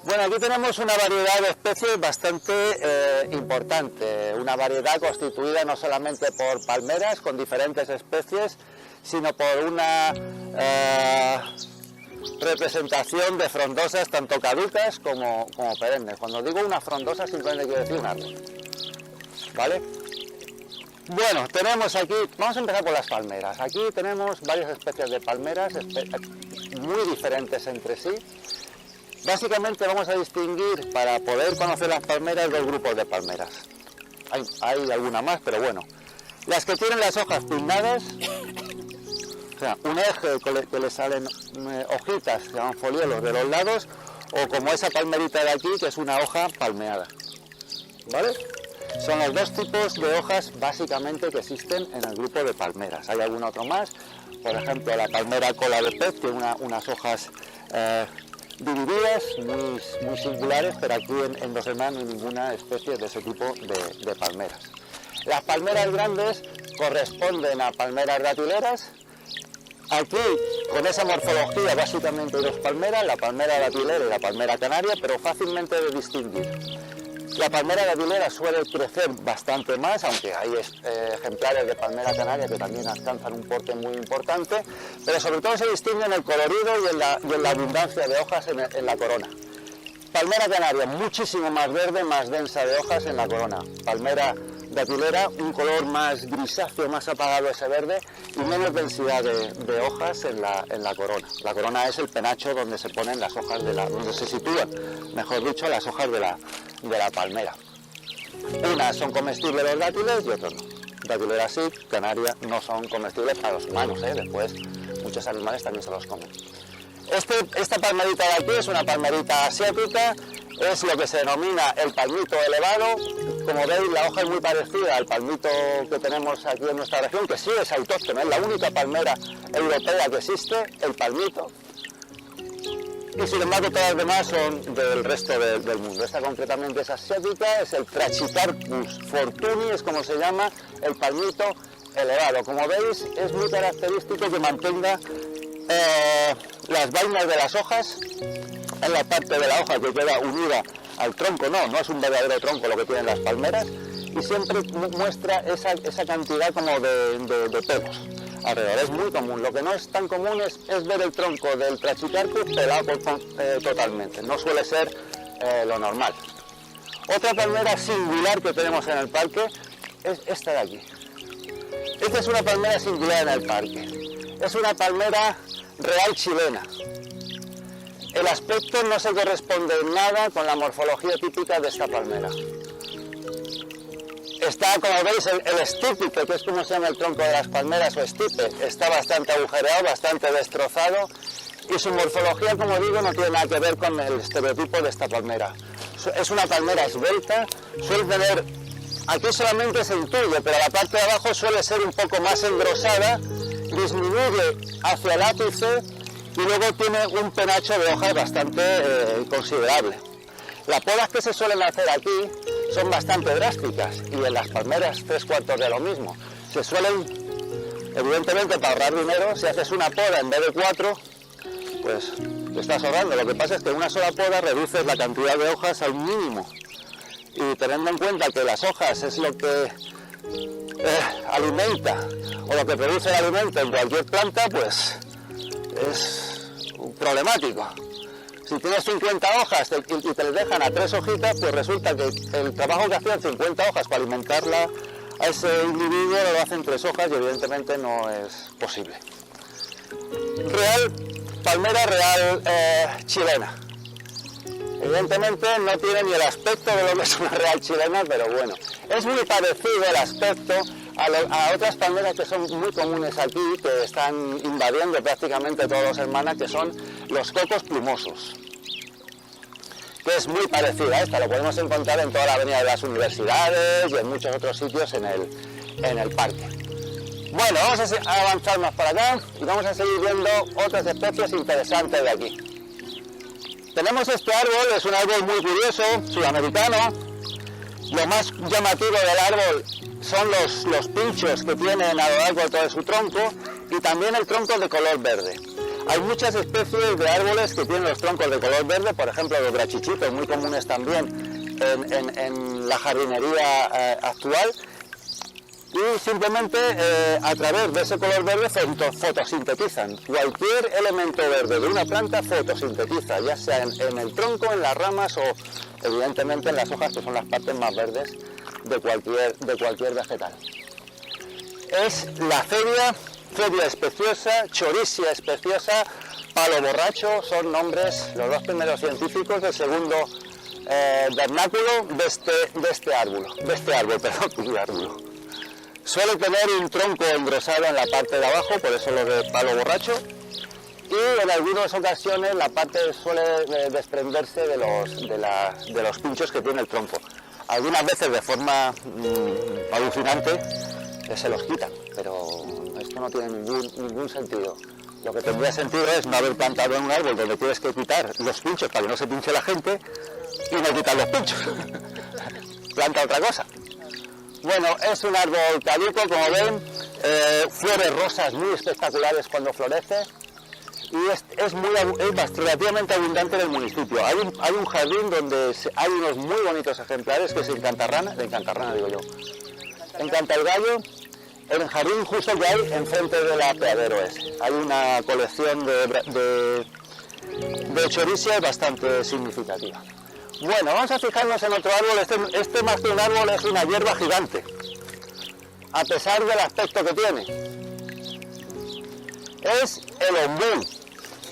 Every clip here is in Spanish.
Bueno, aquí tenemos una variedad de especies bastante importante, una variedad constituida no solamente por palmeras con diferentes especies, sino por una representación de frondosas tanto caducas como perennes. Cuando digo una frondosa simplemente quiero decir un árbol, ¿vale? Bueno, tenemos aquí, vamos a empezar por las palmeras. Aquí tenemos varias especies de palmeras muy diferentes entre sí. Básicamente vamos a distinguir, para poder conocer las palmeras, dos grupos de palmeras. Hay alguna más, pero bueno. Las que tienen las hojas pinnadas, o sea, un eje que le salen hojitas, que llaman foliolos de los lados, o como esa palmerita de aquí, que es una hoja palmeada. ¿Vale? Son los dos tipos de hojas básicamente que existen en el grupo de palmeras. Hay algún otro más, por ejemplo la palmera cola de pez, tiene unas hojas divididas, muy singulares, pero aquí en Dos Hermanos no hay ninguna especie de ese tipo de palmeras. Las palmeras grandes corresponden a palmeras datileras. Aquí, con esa morfología, básicamente hay dos palmeras, la palmera datilera y la palmera canaria, pero fácilmente de distinguir. La palmera datilera suele crecer bastante más, aunque hay ejemplares de palmera canaria que también alcanzan un porte muy importante, pero sobre todo se distingue en el colorido y en la abundancia de hojas en la corona. Palmera canaria, muchísimo más verde, más densa de hojas en la corona. Palmera datilera, un color más grisáceo, más apagado ese verde y menos densidad de hojas en la corona. La corona es el penacho donde se ponen las hojas donde se sitúan, mejor dicho, las hojas de la palmera. Unas son comestibles los dátiles y otras no. Datilera sí, canaria no son comestibles para los humanos, después muchos animales también se los comen. Esta palmerita de aquí es una palmerita asiática, es lo que se denomina el palmito elevado. Como veis, la hoja es muy parecida al palmito que tenemos aquí en nuestra región, que sí es autóctono, es la única palmera europea que existe, el palmito. Y sin embargo todas las demás son del resto del mundo. Esta concretamente es asiática, es el Trachycarpus fortunei, es como se llama el palmito elevado. Como veis, es muy característico que mantenga las vainas de las hojas en la parte de la hoja que queda unida al tronco. No es un verdadero tronco lo que tienen las palmeras, y siempre muestra esa cantidad como de pelos alrededor. Es muy común. Lo que no es tan común es ver el tronco del Trachycarpus pelado totalmente. No suele ser lo normal. Otra palmera singular que tenemos en el parque es esta de aquí. Esta es una palmera singular en el parque. Es una palmera real chilena. El aspecto no se corresponde en nada con la morfología típica de esta palmera. Está, como veis, el estípice, que es como se llama el tronco de las palmeras, o estipe, está bastante agujereado, bastante destrozado, y su morfología, como digo, no tiene nada que ver con el estereotipo de esta palmera. Es una palmera esbelta, suele tener, aquí solamente se intuye, pero la parte de abajo suele ser un poco más engrosada, disminuye hacia el ápice y luego tiene un penacho de hojas bastante considerable. Las podas que se suelen hacer aquí son bastante drásticas y en las palmeras 3/4 de lo mismo. Se suelen, evidentemente para ahorrar dinero, si haces una poda en vez de 4, pues te estás ahorrando. Lo que pasa es que en una sola poda reduces la cantidad de hojas a un mínimo. Y teniendo en cuenta que las hojas es lo que alimenta o lo que produce el alimento en cualquier planta, pues es problemático. Si tienes 50 hojas y te les dejan a 3 hojitas, pues resulta que el trabajo que hacían 50 hojas para alimentarla a ese individuo lo hacen 3 hojas y evidentemente no es posible. Palmera real chilena. Evidentemente no tiene ni el aspecto de lo que es una real chilena, pero bueno, es muy parecido el aspecto a otras palmeras que son muy comunes aquí, que están invadiendo prácticamente todos los hermanas, que son los cocos plumosos, que es muy parecida a esta. Lo podemos encontrar en toda la avenida de las universidades y en muchos otros sitios en el parque. Bueno, vamos a avanzar más para acá y vamos a seguir viendo otras especies interesantes de aquí. Tenemos este árbol, es un árbol muy curioso, sudamericano. Lo más llamativo del árbol son los pinchos que tienen a lo largo de todo su tronco y también el tronco de color verde. Hay muchas especies de árboles que tienen los troncos de color verde, por ejemplo los brachichitos, muy comunes también en la jardinería actual, y simplemente a través de ese color verde fotosintetizan. Cualquier elemento verde de una planta fotosintetiza, ya sea en el tronco, en las ramas o evidentemente en las hojas, que son las partes más verdes de cualquier vegetal. Es la Cedia especiosa, Chorisia especiosa, palo borracho, son nombres, los dos primeros científicos del segundo vernáculo de este árbol. Suele tener un tronco engrosado en la parte de abajo, por eso lo de palo borracho, y en algunas ocasiones la parte suele desprenderse de los pinchos que tiene el tronco. Algunas veces de forma alucinante se los quitan, pero esto no tiene ningún sentido. Lo que tendría sentido es no haber plantado en un árbol donde tienes que quitar los pinchos para que no se pinche la gente y no quitar los pinchos. Planta otra cosa. Bueno, es un árbol caduco, como ven, flores rosas muy espectaculares cuando florece y es relativamente abundante en el municipio. Hay un jardín donde hay unos muy bonitos ejemplares, que es en Cantarrana digo yo, en Cantalgallo, en el jardín justo que hay enfrente del apeadero ese. Hay una colección de chorisia bastante significativa. Bueno, vamos a fijarnos en otro árbol. Este más que un árbol es una hierba gigante, a pesar del aspecto que tiene. Es el ombú,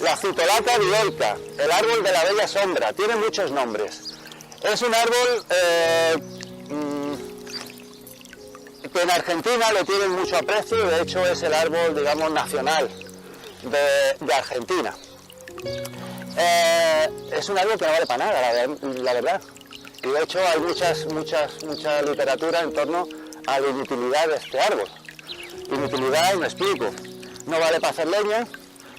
la Citolaca dioica, el árbol de la bella sombra, tiene muchos nombres. Es un árbol que en Argentina le tienen mucho aprecio, de hecho es el árbol, digamos, nacional de Argentina. Es un árbol que no vale para nada, la verdad. Y de hecho hay mucha literatura en torno a la inutilidad de este árbol. Inutilidad, y me explico. No vale para hacer leña,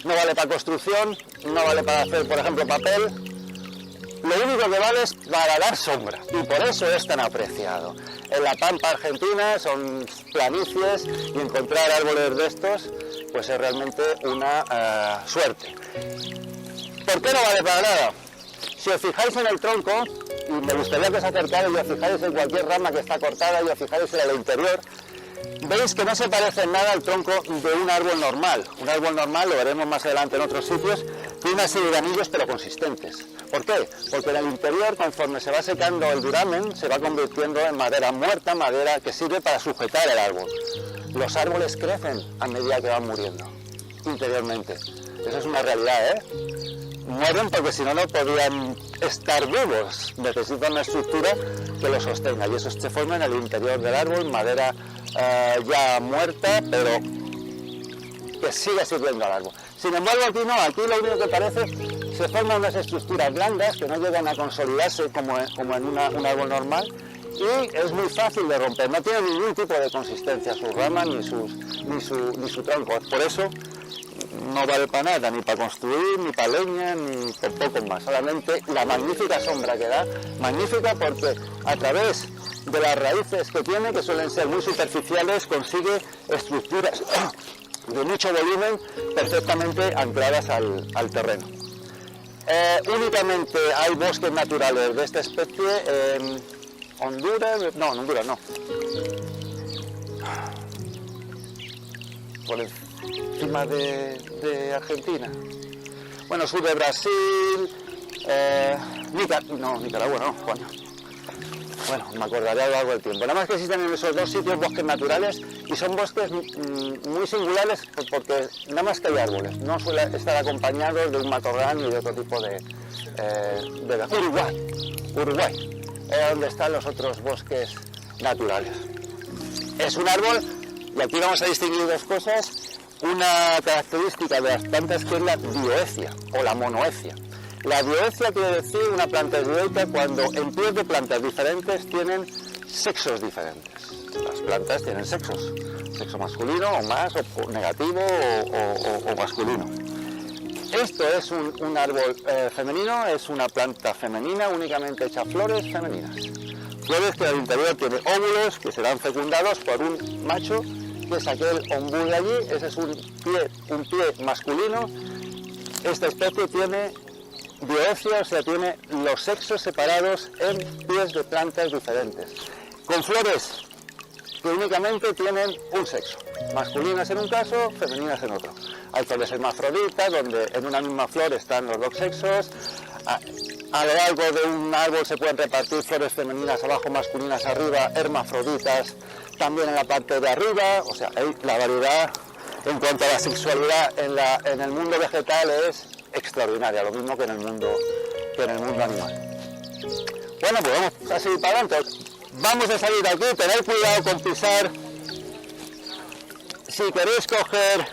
no vale para construcción, no vale para hacer, por ejemplo, papel. Lo único que vale es para dar sombra, y por eso es tan apreciado. En la pampa argentina son planicies, y encontrar árboles de estos pues es realmente una suerte. ¿Por qué no vale para nada? Si os fijáis en el tronco, y me gustaría que os acercarais y os fijáis en cualquier rama que está cortada y os fijáis en el interior, veis que no se parece en nada al tronco de un árbol normal. Un árbol normal, lo veremos más adelante en otros sitios, tiene una serie de anillos pero consistentes. ¿Por qué? Porque en el interior, conforme se va secando el duramen, se va convirtiendo en madera muerta, madera que sirve para sujetar el árbol. Los árboles crecen a medida que van muriendo, interiormente. Eso es una realidad, ¿eh? Mueren porque si no, no podían estar vivos. Necesitan una estructura que los sostenga, y eso se forma en el interior del árbol, madera ya muerta, pero que sigue sirviendo al árbol. Sin embargo, aquí no, aquí lo único que parece, se forman unas estructuras blandas que no llegan a consolidarse como en un árbol normal, y es muy fácil de romper, no tiene ningún tipo de consistencia sus ramas ni su tronco. Por eso no vale para nada, ni para construir, ni para leña, ni tampoco más. Solamente la magnífica sombra que da, magnífica porque a través de las raíces que tiene, que suelen ser muy superficiales, consigue estructuras de mucho volumen perfectamente ancladas al terreno. Únicamente hay bosques naturales de esta especie en Honduras, no, en Honduras no. Por encima de Argentina. Bueno, sur de Brasil, Nicaragua no, coño. Bueno, me acordaré a lo largo del tiempo. Nada más que existen en esos dos sitios bosques naturales, y son bosques muy singulares porque nada más que hay árboles, no suele estar acompañados de un matorral ni de otro tipo de Uruguay, es donde están los otros bosques naturales. Es un árbol, y aquí vamos a distinguir dos cosas. Una característica de las plantas que es la dioecia o la monoecia. La dioecia quiere decir una planta es dioica cuando en pie de plantas diferentes tienen sexos diferentes. Las plantas tienen sexos, sexo masculino o más, o negativo o masculino. Esto es un árbol femenino, es una planta femenina, únicamente echa flores femeninas. Flores que al interior tienen óvulos que serán fecundados por un macho, que es aquel ombú de allí. Ese es un pie masculino esta especie tiene dioecia, o sea, tiene los sexos separados en pies de plantas diferentes, con flores que únicamente tienen un sexo, masculinas en un caso, femeninas en otro. Hay flores hermafroditas, donde en una misma flor están los dos sexos. A lo largo de un árbol se pueden repartir flores femeninas abajo, masculinas arriba, hermafroditas también en la parte de arriba. O sea, hay la variedad en cuanto a la sexualidad en el mundo vegetal es extraordinaria, lo mismo que en el mundo animal. Bueno, pues vamos a seguir para adelante. Vamos a salir de aquí, tener cuidado con pisar. Si queréis coger,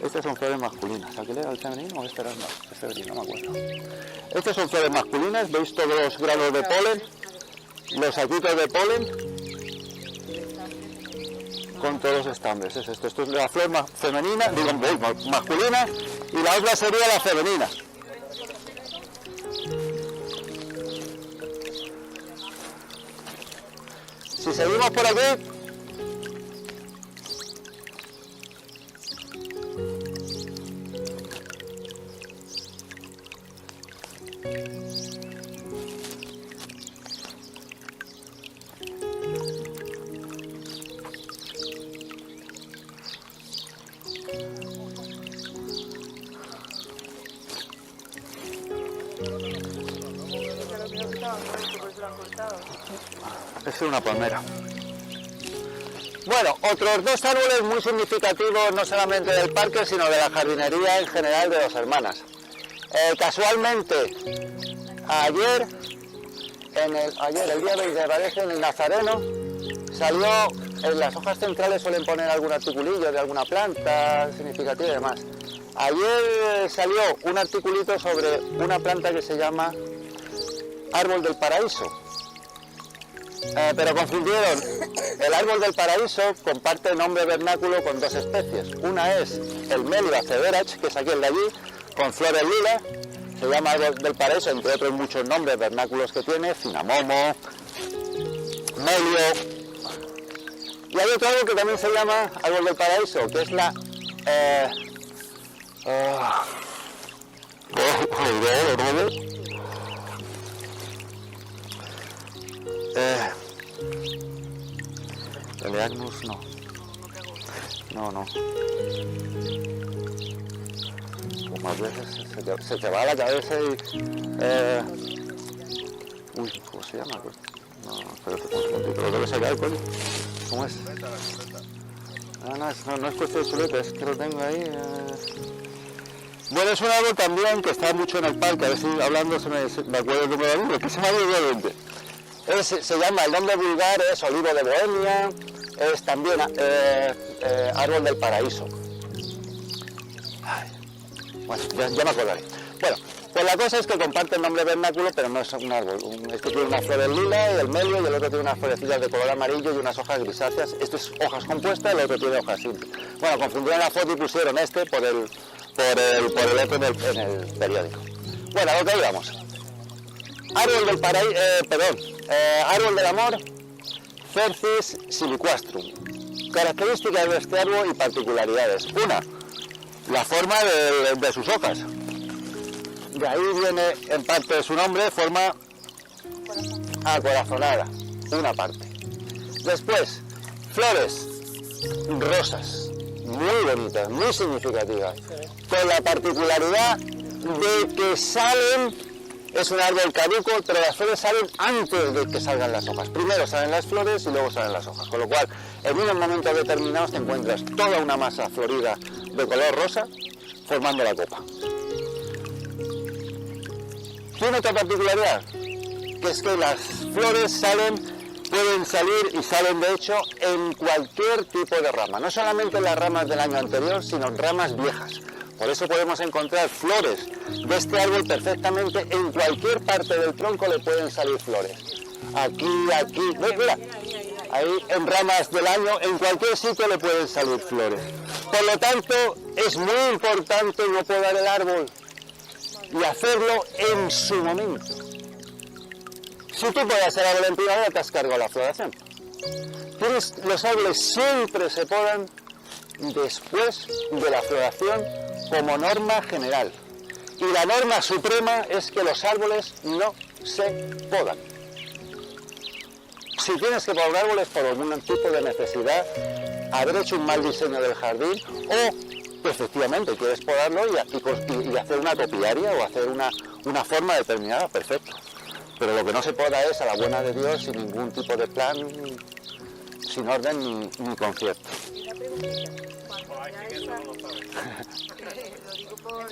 estas son flores masculinas. ¿Aquel era el femenino o este era el femenino? No me acuerdo. Estas son flores masculinas, veis todos los granos de polen, los saquitos de polen con todos los estambres. Esto es la flor femenina, digo, masculina, y la otra sería la femenina. Si seguimos por aquí, es una palmera. Bueno, otros dos árboles muy significativos no solamente del parque, sino de la jardinería en general de Dos Hermanas. Casualmente, ayer, el día 20 me parece, en el Nazareno, salió, en las hojas centrales suelen poner algún articulillo de alguna planta significativa y demás. Ayer salió un articulito sobre una planta que se llama árbol del paraíso. Pero confundieron, el árbol del paraíso comparte nombre vernáculo con dos especies. Una es el Melia Feverach, que es aquel de allí, con flores lilas, se llama árbol del paraíso, entre otros muchos nombres vernáculos que tiene, cinamomo, melio. Y hay otro árbol que también se llama árbol del paraíso, que es la... Eleagnus no. Como a veces se te va a la cabeza y... Uy, ¿cómo se llama? No, espérate un momentito, lo debe sacar, coño. ¿Cómo es? No es cuestión de chuleta, es que lo tengo ahí. Bueno, es un árbol también que está mucho en el parque, a ver si hablando me acuerdo cómo era el nombre, que se llama igualmente. Se llama, el nombre vulgar es olivo de Bohemia, es también árbol del paraíso. Bueno, ya me acordaré. Bueno, pues la cosa es que comparte el nombre vernáculo, pero no es un árbol. Este tiene unas flores lila, y el medio, y el otro tiene unas florecillas de color amarillo y unas hojas grisáceas. Este es hojas compuestas, el otro tiene hojas simples. Bueno, confundieron la foto y pusieron este por el otro en el periódico. Bueno, a lo que íbamos. Árbol del paraíso, árbol del amor, Cercis siliquastrum. Características de este árbol y particularidades. Una, la forma de sus hojas. De ahí viene en parte de su nombre, forma acorazonada, una parte. Después, flores rosas, muy bonitas, muy significativas, con la particularidad de que salen, es un árbol caduco, pero las flores salen antes de que salgan las hojas. Primero salen las flores y luego salen las hojas, con lo cual en unos momentos determinados te encuentras toda una masa florida de color rosa formando la copa. Tiene otra particularidad, que es que las flores pueden salir y salen de hecho en cualquier tipo de rama, no solamente en las ramas del año anterior, sino en ramas viejas. Por eso podemos encontrar flores de este árbol perfectamente, en cualquier parte del tronco le pueden salir flores. Aquí, mira, ahí en ramas del año, en cualquier sitio le pueden salir flores. Por lo tanto, es muy importante no podar el árbol y hacerlo en su momento. Si tú podas el árbol en primavera, te has cargado la floración. Los árboles siempre se podan después de la floración como norma general. Y la norma suprema es que los árboles no se podan. Si tienes que podar árboles por algún tipo de necesidad, haber hecho un mal diseño del jardín, o efectivamente quieres podarlo y hacer una topiaria o hacer una forma determinada, perfecto. Pero lo que no se poda es a la buena de Dios, sin ningún tipo de plan, sin orden ni concierto. Y una preguntita, cuando lo digo por un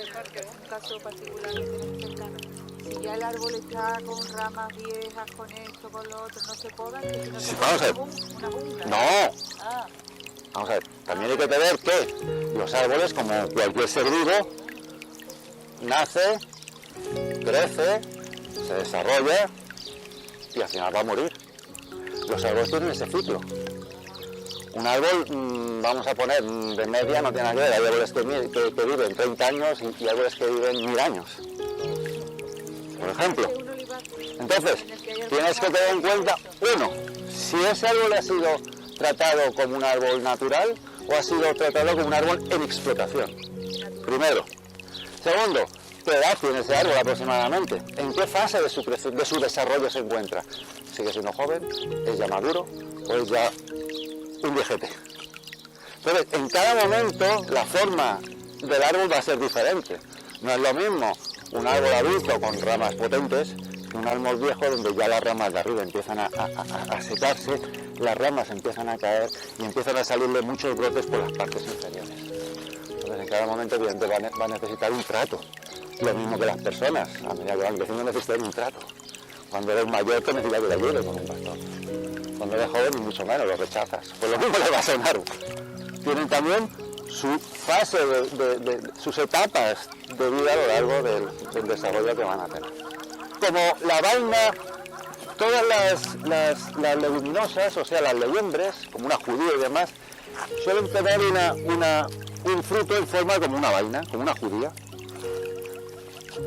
caso particular que tenemos cercano. Si ya el árbol está con ramas viejas, con esto, con lo otro, no se podan, que si no se Vamos a ver. una jungla. No. Ah, Vamos a ver, también hay que tener que los árboles, como cualquier ser vivo, nace, crece, se desarrolla y al final va a morir. Los árboles tienen ese ciclo. Un árbol, vamos a poner, de media no tiene nada que ver. Hay árboles que viven 30 años y árboles que viven 1000 años, por ejemplo. Entonces, tienes que tener en cuenta, uno, si ese árbol ha sido tratado como un árbol natural o ha sido tratado como un árbol en explotación. Primero. Segundo, ¿qué edad tiene ese árbol aproximadamente? ¿En qué fase de su desarrollo se encuentra? ¿Sigue siendo joven? ¿Es ya maduro? ¿O es ya un viejete? Entonces, en cada momento la forma del árbol va a ser diferente. No es lo mismo un árbol adulto con ramas potentes que un árbol viejo donde ya las ramas de arriba empiezan a secarse, las ramas empiezan a caer y empiezan a salirle muchos brotes por las partes inferiores. Entonces, en cada momento evidentemente va a necesitar un trato. Lo mismo que las personas, a medida que van creciendo necesitan un trato. Cuando eres mayor te necesitas que te ayude con un bastón. Cuando eres joven ni mucho menos, lo rechazas. Pues lo mismo le pasa a un árbol. Tienen también su fase, sus etapas de vida a lo largo del desarrollo que van a tener. Como la vaina, todas las leguminosas, o sea, las legumbres, como una judía y demás, suelen tener un fruto en forma como una vaina, como una judía.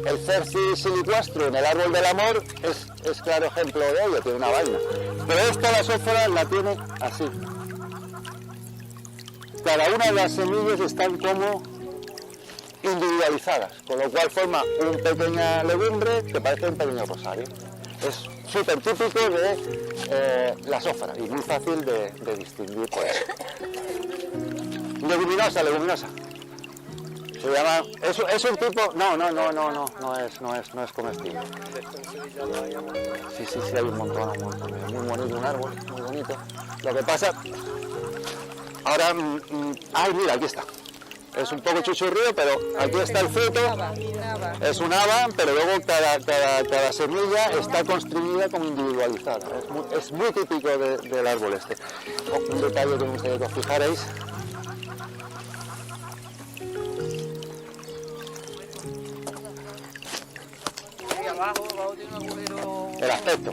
El Cercis siliquastrum, el árbol del amor, es claro ejemplo de ello, tiene una vaina. Pero esta, la sófora, la tiene así. Cada una de las semillas están como individualizadas, con lo cual forma una pequeña legumbre que parece un pequeño rosario. Es súper típico de la sófora y muy fácil de distinguir por eso. Leguminosa. Se llama, es un tipo, no es comestible. Sí, hay un montón, es muy bonito, un árbol, muy bonito. Lo que pasa, ahora, mira, aquí está. Es un poco chuchurrío, pero aquí está el fruto, es un haba, pero luego cada semilla está construida como individualizada. Es muy típico del árbol este. Un detalle que me gustaría que os fijarais. El aspecto.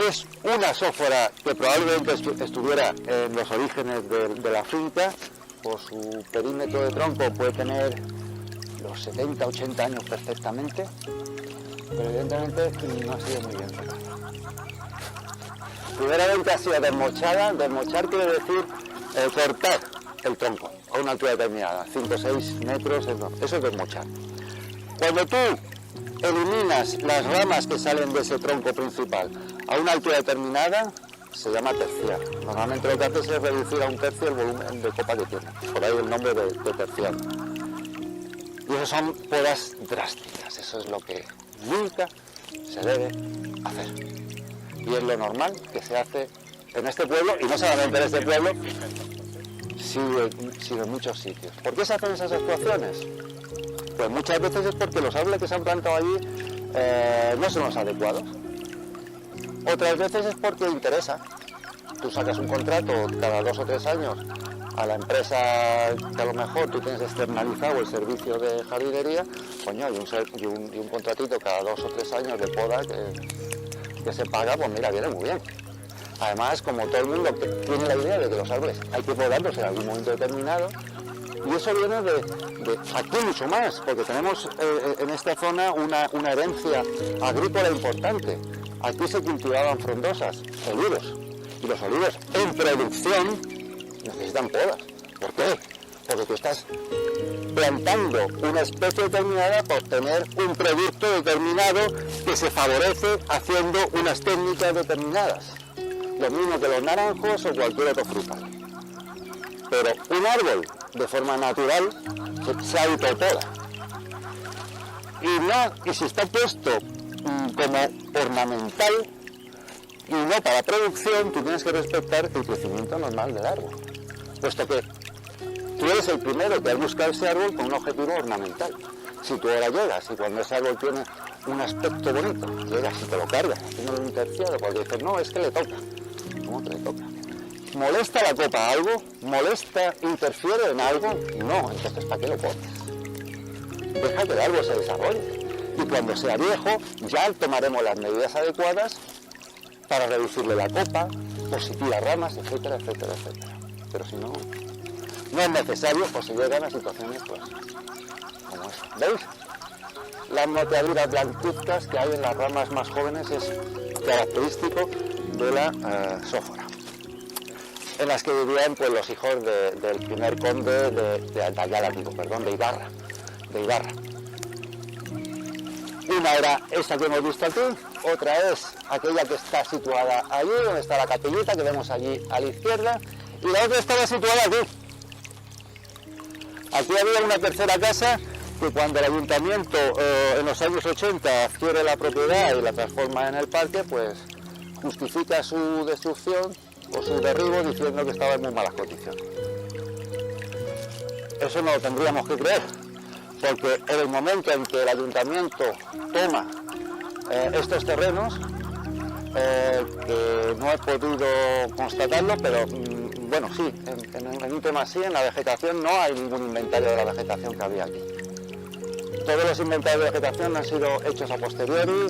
Es una sófora que probablemente estuviera en los orígenes de la finca. Por su perímetro de tronco puede tener los 70-80 años perfectamente, pero evidentemente no ha sido muy bien tratada. Primeramente ha sido desmochada. Desmochar quiere decir cortar el tronco a una altura determinada, 5 o 6 metros, eso es desmochar. Cuando tú eliminas las ramas que salen de ese tronco principal a una altura determinada, se llama terciar. Normalmente lo que haces es reducir a un tercio el volumen de copa que tiene, por ahí el nombre de terciar. Y eso son podas drásticas, eso es lo que nunca se debe hacer. Y es lo normal que se hace en este pueblo, y no solamente en este pueblo, sino en muchos sitios. ¿Por qué se hacen esas actuaciones? Pues muchas veces es porque los árboles que se han plantado allí no son los adecuados. Otras veces es porque interesa. Tú sacas un contrato cada 2 o 3 años a la empresa que a lo mejor tú tienes externalizado el servicio de jardinería, coño, y un contratito cada 2 o 3 años de poda que se paga, pues mira, viene muy bien. Además, como todo el mundo tiene la idea de que los árboles hay que podarlos en algún momento determinado, y eso viene de aquí mucho más, porque tenemos en esta zona una herencia agrícola importante. Aquí se cultivaban frondosas, olivos, y los olivos en producción necesitan podas. ¿Por qué? Porque tú estás plantando una especie determinada para obtener un producto determinado que se favorece haciendo unas técnicas determinadas. Lo mismo que los naranjos o cualquier otro frutal. Pero un árbol, de forma natural, se autopoda. Y si está puesto como ornamental y no para producción, tú tienes que respetar el crecimiento normal del árbol. Puesto que tú eres el primero que ha buscado ese árbol con un objetivo ornamental. Si tú ahora llegas y cuando ese árbol tiene un aspecto bonito, llegas y te lo cargas, haciéndole un terciado, porque dices, no, es que le toca. ¿Cómo que le toca? ¿Molesta la copa algo? ¿Molesta, interfiere en algo? No, entonces ¿para qué lo pones? Deja que el árbol se desarrolle. Y cuando sea viejo, ya tomaremos las medidas adecuadas para reducirle la copa, por si tira ramas, etcétera, etcétera, etcétera. Pero si no, no es necesario o se llegan a situaciones pues, como esa. ¿Veis? Las moteaduras blancuzcas que hay en las ramas más jóvenes es característico de la sófora, en las que vivían pues, los hijos del primer conde de Ayala, de Ibarra. Una era esta que hemos visto aquí, otra es aquella que está situada allí, donde está la capillita que vemos allí a la izquierda, y la otra estaba situada aquí. Aquí había una tercera casa que cuando el ayuntamiento en los años 80 adquiere la propiedad y la transforma en el parque, pues justifica su destrucción o su derribo diciendo que estaba en muy malas condiciones. Eso no lo tendríamos que creer, porque en el momento en que el ayuntamiento toma estos terrenos, que no he podido constatarlo, pero bueno, sí, en un tema así, en la vegetación no hay ningún inventario de la vegetación que había aquí. Todos los inventarios de vegetación han sido hechos a posteriori,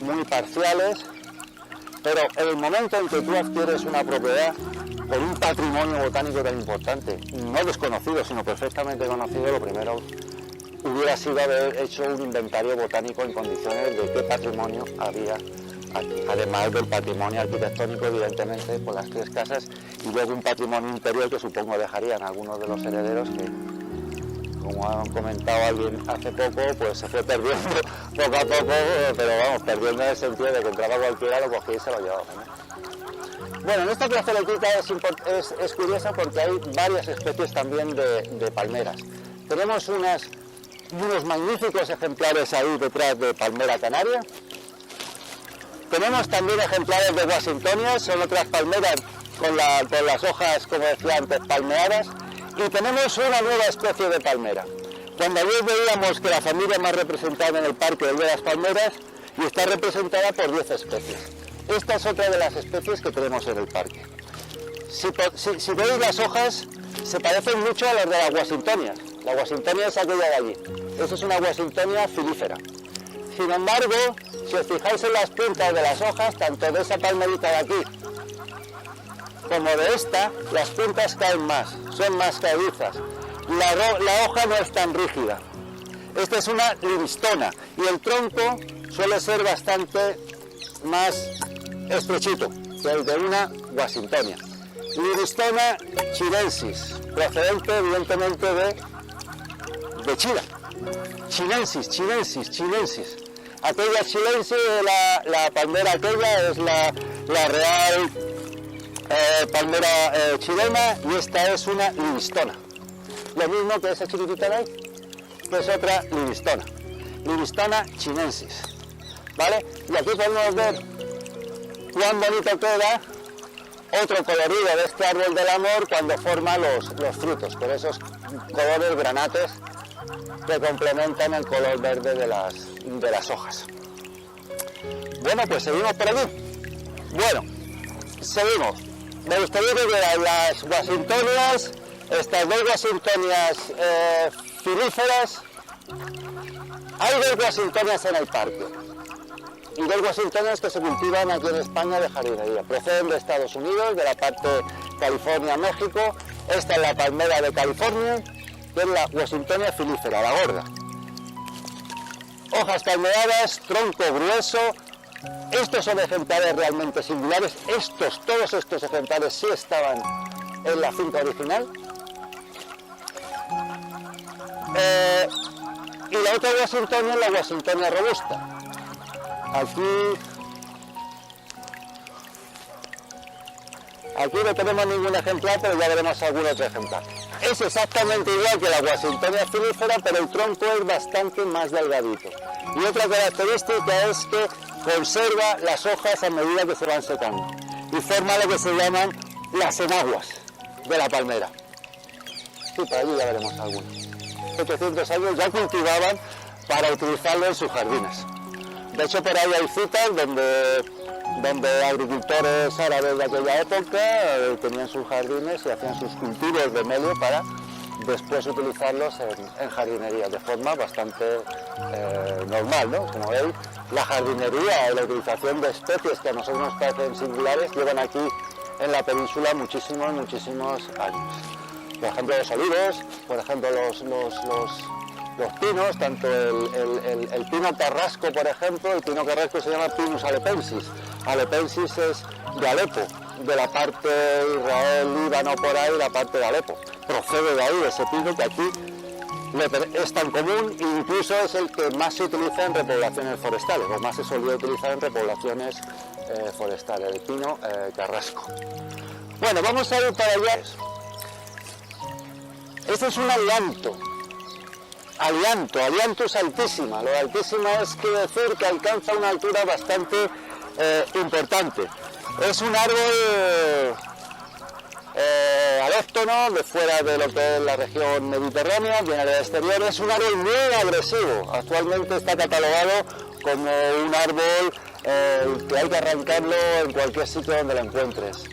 muy parciales, pero en el momento en que tú adquieres una propiedad con un patrimonio botánico tan importante, no desconocido, sino perfectamente conocido, lo primero hubiera sido haber hecho un inventario botánico en condiciones de qué patrimonio había aquí, además del patrimonio arquitectónico, evidentemente, por las tres casas, y luego un patrimonio interior que supongo dejarían algunos de los herederos que, como han comentado alguien hace poco, pues se fue perdiendo poco a poco, pero vamos, perdiendo en el sentido de que entraba cualquiera, lo cogía y se lo llevaba, ¿no? Bueno, en esta plazoletita es curiosa porque hay varias especies también de palmeras. Tenemos unos magníficos ejemplares ahí detrás de palmera canaria. Tenemos también ejemplares de Washingtonias, son otras palmeras con las hojas, como decía antes, palmeadas. Y tenemos una nueva especie de palmera. Cuando ayer veíamos que la familia más representada en el parque es de las palmeras y está representada por 10 especies. Esta es otra de las especies que tenemos en el parque. Si veis las hojas, se parecen mucho a las de las Washingtonias. La Washingtonia es aquella de allí. Esa es una Washingtonia filífera. Sin embargo, si os fijáis en las puntas de las hojas, tanto de esa palmerita de aquí como de esta, las puntas caen más, son más caedizas. La hoja no es tan rígida. Esta es una livistona y el tronco suele ser bastante más estrechito que el de una Washingtonia. Livistona chinensis, procedente evidentemente de China. Chinensis. Aquella chilensis, la palmera aquella es la real palmera chilena, y esta es una livistona. Lo mismo que esa chiquitita de ahí, que es otra livistona chinensis. ¿Vale? Y aquí podemos ver cuán bonito queda otro colorido de este árbol del amor cuando forma los frutos, con esos colores granates que complementan el color verde de las hojas. Bueno, pues seguimos por aquí. Bueno, seguimos. Me gustaría que veáis las Washingtonias, estas dos Washingtonias filíferas. Hay dos Washingtonias en el parque y dos Washingtonias que se cultivan aquí en España de jardinería. Proceden de Estados Unidos, de la parte California-México. Esta es la palmera de California, que es la Washingtonia filífera, la gorda. Hojas palmeadas, tronco grueso. Estos son ejemplares realmente singulares. Todos estos ejemplares sí estaban en la finca original. Y la otra Washingtonia es la Washingtonia robusta. Aquí no tenemos ningún ejemplar, pero ya veremos algún otro ejemplar. Es exactamente igual que la Washingtonia filífera, pero el tronco es bastante más delgadito. Y otra característica es que conserva las hojas a medida que se van secando y forma lo que se llaman las enaguas de la palmera. Sí, por allí ya veremos algunos. 800 años ya cultivaban para utilizarlo en sus jardines. De hecho, por ahí hay citas donde agricultores árabes de aquella época tenían sus jardines y hacían sus cultivos de melio para después utilizarlos en jardinería de forma bastante normal, ¿no? Como veis, la jardinería y la utilización de especies que a nosotros nos parecen singulares llevan aquí en la península muchísimos años. Por ejemplo, los olivos, por ejemplo, los pinos, tanto el pino carrasco, por ejemplo, el pino carrasco se llama Pinus alepensis. Alepensis es de Alepo, de la parte de Israel, Líbano, por ahí, la parte de Alepo. Procede de ahí, de ese pino que aquí es tan común e incluso es el que más se utiliza en repoblaciones forestales, o más se solía utilizar en repoblaciones forestales, el pino carrasco. Bueno, vamos a ir para allá. Este es un alianto. Aliantus altísima. Lo de altísima es que decir que alcanza una altura bastante importante. Es un árbol alóctono, de fuera de lo que es la región mediterránea, viene del exterior. Es un árbol muy agresivo. Actualmente está catalogado como un árbol que hay que arrancarlo en cualquier sitio donde lo encuentres.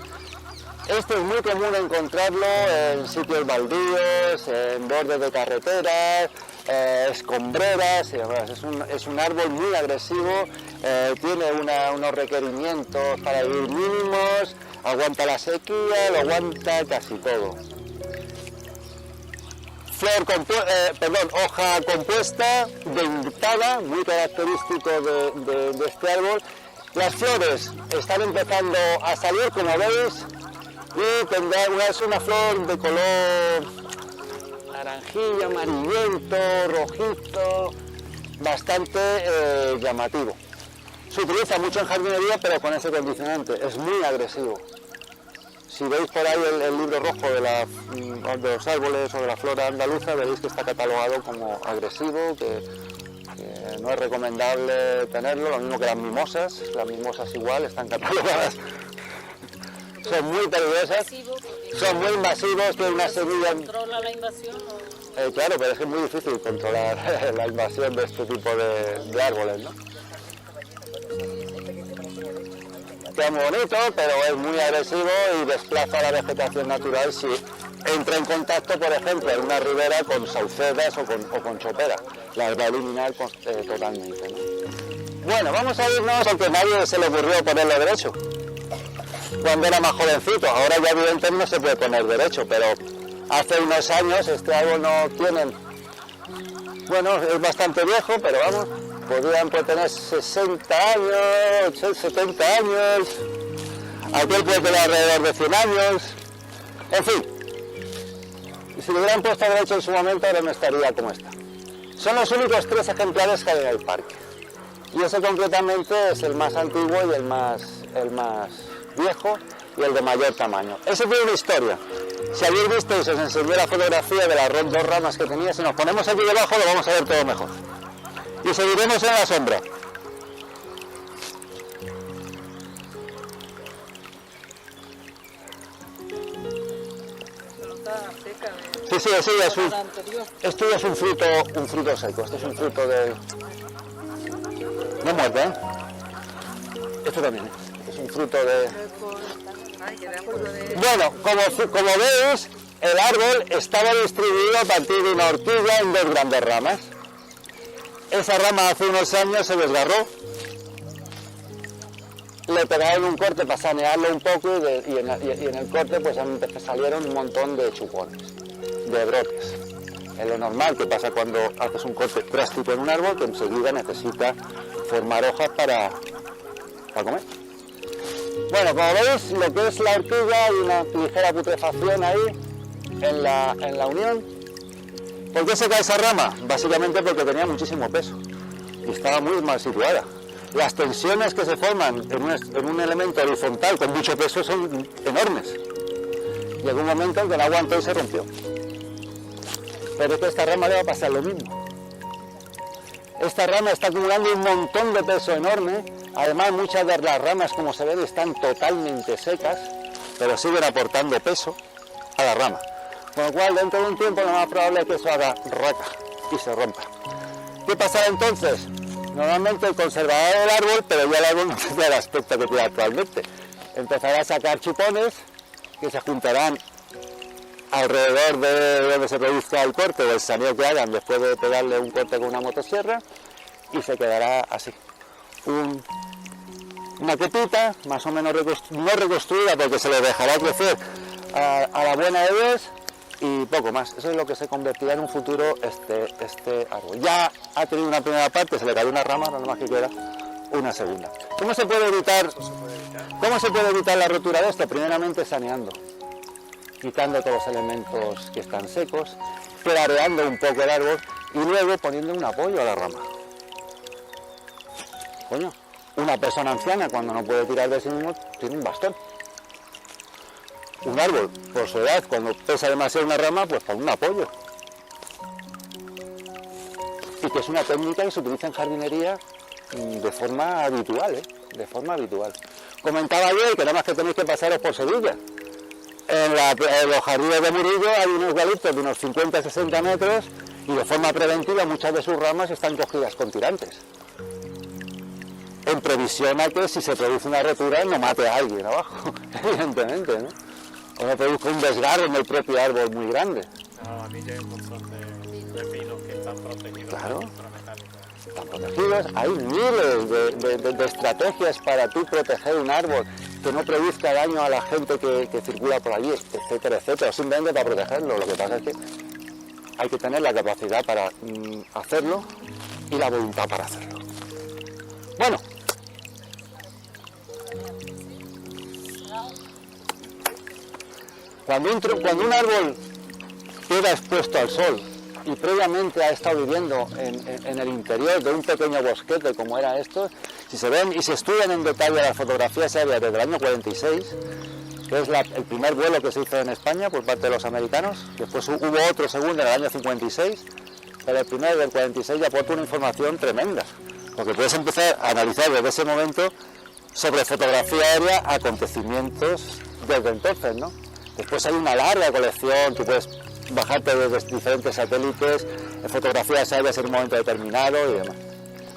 Este es muy común encontrarlo en sitios baldíos, en bordes de carreteras, escombreras y demás. Es un árbol muy agresivo, tiene unos requerimientos para vivir mínimos, aguanta la sequía, lo aguanta casi todo. Hoja compuesta, dentada, muy característico de este árbol. Las flores están empezando a salir, como veis, y tendrá una flor de color naranjilla, amarillento, rojizo, bastante llamativo. Se utiliza mucho en jardinería, pero con ese condicionante, es muy agresivo. Si veis por ahí el libro rojo de los árboles o de la flora andaluza, veréis que está catalogado como agresivo, que no es recomendable tenerlo, lo mismo que las mimosas igual están catalogadas. Son muy peligrosas, son muy invasivos, tienen una semilla... ¿Controla la invasión? Claro, pero es que es muy difícil controlar la invasión de este tipo de árboles, ¿no? Queda muy bonito, pero es muy agresivo y desplaza la vegetación natural si entra en contacto, por ejemplo, en una ribera con saucedas o con chopera. Las va a eliminar totalmente, ¿no? Bueno, vamos a irnos, aunque a nadie se le ocurrió ponerlo derecho cuando era más jovencito. Ahora ya evidentemente no se puede poner derecho, pero hace unos años este árbol no tiene... Bueno, es bastante viejo, pero vamos, podrían tener 60 años, 70 años, aquel puede tener alrededor de 100 años, en fin. Y si lo hubieran puesto derecho en su momento, ahora no estaría como está. Son los únicos 3 ejemplares que hay en el parque. Y ese concretamente es el más antiguo y el más viejo y el de mayor tamaño. Ese tiene una historia. Si habéis visto y os enseñé la fotografía de las 2 ramas que tenía, si nos ponemos aquí debajo lo vamos a ver todo mejor. Y seguiremos en la sombra. Sí, esto ya es un fruto seco, este es un fruto de... No muerde, ¿eh? Esto también, es un fruto de... Bueno, como veis, el árbol estaba distribuido a partir de una horquilla en 2 grandes ramas. Esa rama hace unos años se desgarró, le pegaron un corte para sanearlo un poco y en el corte pues salieron un montón de chupones, de brotes. Es lo normal que pasa cuando haces un corte drástico en un árbol, que enseguida necesita formar hojas para comer. Bueno, como veis, lo que es la horquilla, hay una ligera putrefacción ahí en la unión. ¿Por qué se cae esa rama? Básicamente porque tenía muchísimo peso y estaba muy mal situada. Las tensiones que se forman en un elemento horizontal con mucho peso son enormes. Llegó un momento en que no aguantó y se rompió. Pero es que a esta rama le va a pasar lo mismo. Esta rama está acumulando un montón de peso enorme. Además, muchas de las ramas, como se ven, están totalmente secas, pero siguen aportando peso a la rama. Con lo cual, dentro de un tiempo, lo más probable es que eso haga raca y se rompa. ¿Qué pasará entonces? Normalmente conservará el árbol, pero ya el árbol no tendrá el aspecto que tiene actualmente. Empezará a sacar chupones que se juntarán alrededor de donde se produzca el corte o el saneo que hagan después de pegarle un corte con una motosierra y se quedará así. Una copita más o menos no reconstruida porque se le dejará crecer a la buena de Dios y poco más. Eso es lo que se convertirá en un futuro este árbol. Ya ha tenido una primera parte, se le cayó una rama, nada más que queda una segunda. ¿Cómo se puede evitar la rotura de esto? Primeramente saneando, quitando todos los elementos que están secos, clareando un poco el árbol y luego poniendo un apoyo a la rama. Coño, una persona anciana cuando no puede tirar de sí mismo tiene un bastón. Un árbol, por su edad, cuando pesa demasiado una rama, pues pone un apoyo. Y que es una técnica que se utiliza en jardinería de forma habitual, ¿eh? De forma habitual. Comentaba ayer que nada más que tenéis que pasaros por Sevilla. En los jardines de Murillo hay unos eucaliptos de unos 50-60 metros y de forma preventiva muchas de sus ramas están cogidas con tirantes. En previsión a que si se produce una rotura no mate a alguien abajo, evidentemente, ¿no? O no produzca un desgarro en el propio árbol muy grande. No, a mí ya hay un montón de pinos que están protegidos. Claro. Están protegidos, hay miles de estrategias para tú proteger un árbol, que no produzca daño a la gente que circula por allí, etcétera, etcétera, simplemente para protegerlo. Lo que pasa es que hay que tener la capacidad para hacerlo y la voluntad para hacerlo. Bueno, cuando un árbol queda expuesto al sol y previamente ha estado viviendo en el interior de un pequeño bosquete como era esto, si se ven y se estudian en detalle las fotografías aéreas desde el año 46, que es el primer vuelo que se hizo en España por parte de los americanos, después hubo otro segundo en el año 56, pero el primero del 46 ya aporta una información tremenda, porque puedes empezar a analizar desde ese momento sobre fotografía aérea acontecimientos desde entonces, ¿no? Después hay una larga colección, tú puedes bajarte desde diferentes satélites, fotografías aéreas en un momento determinado y demás.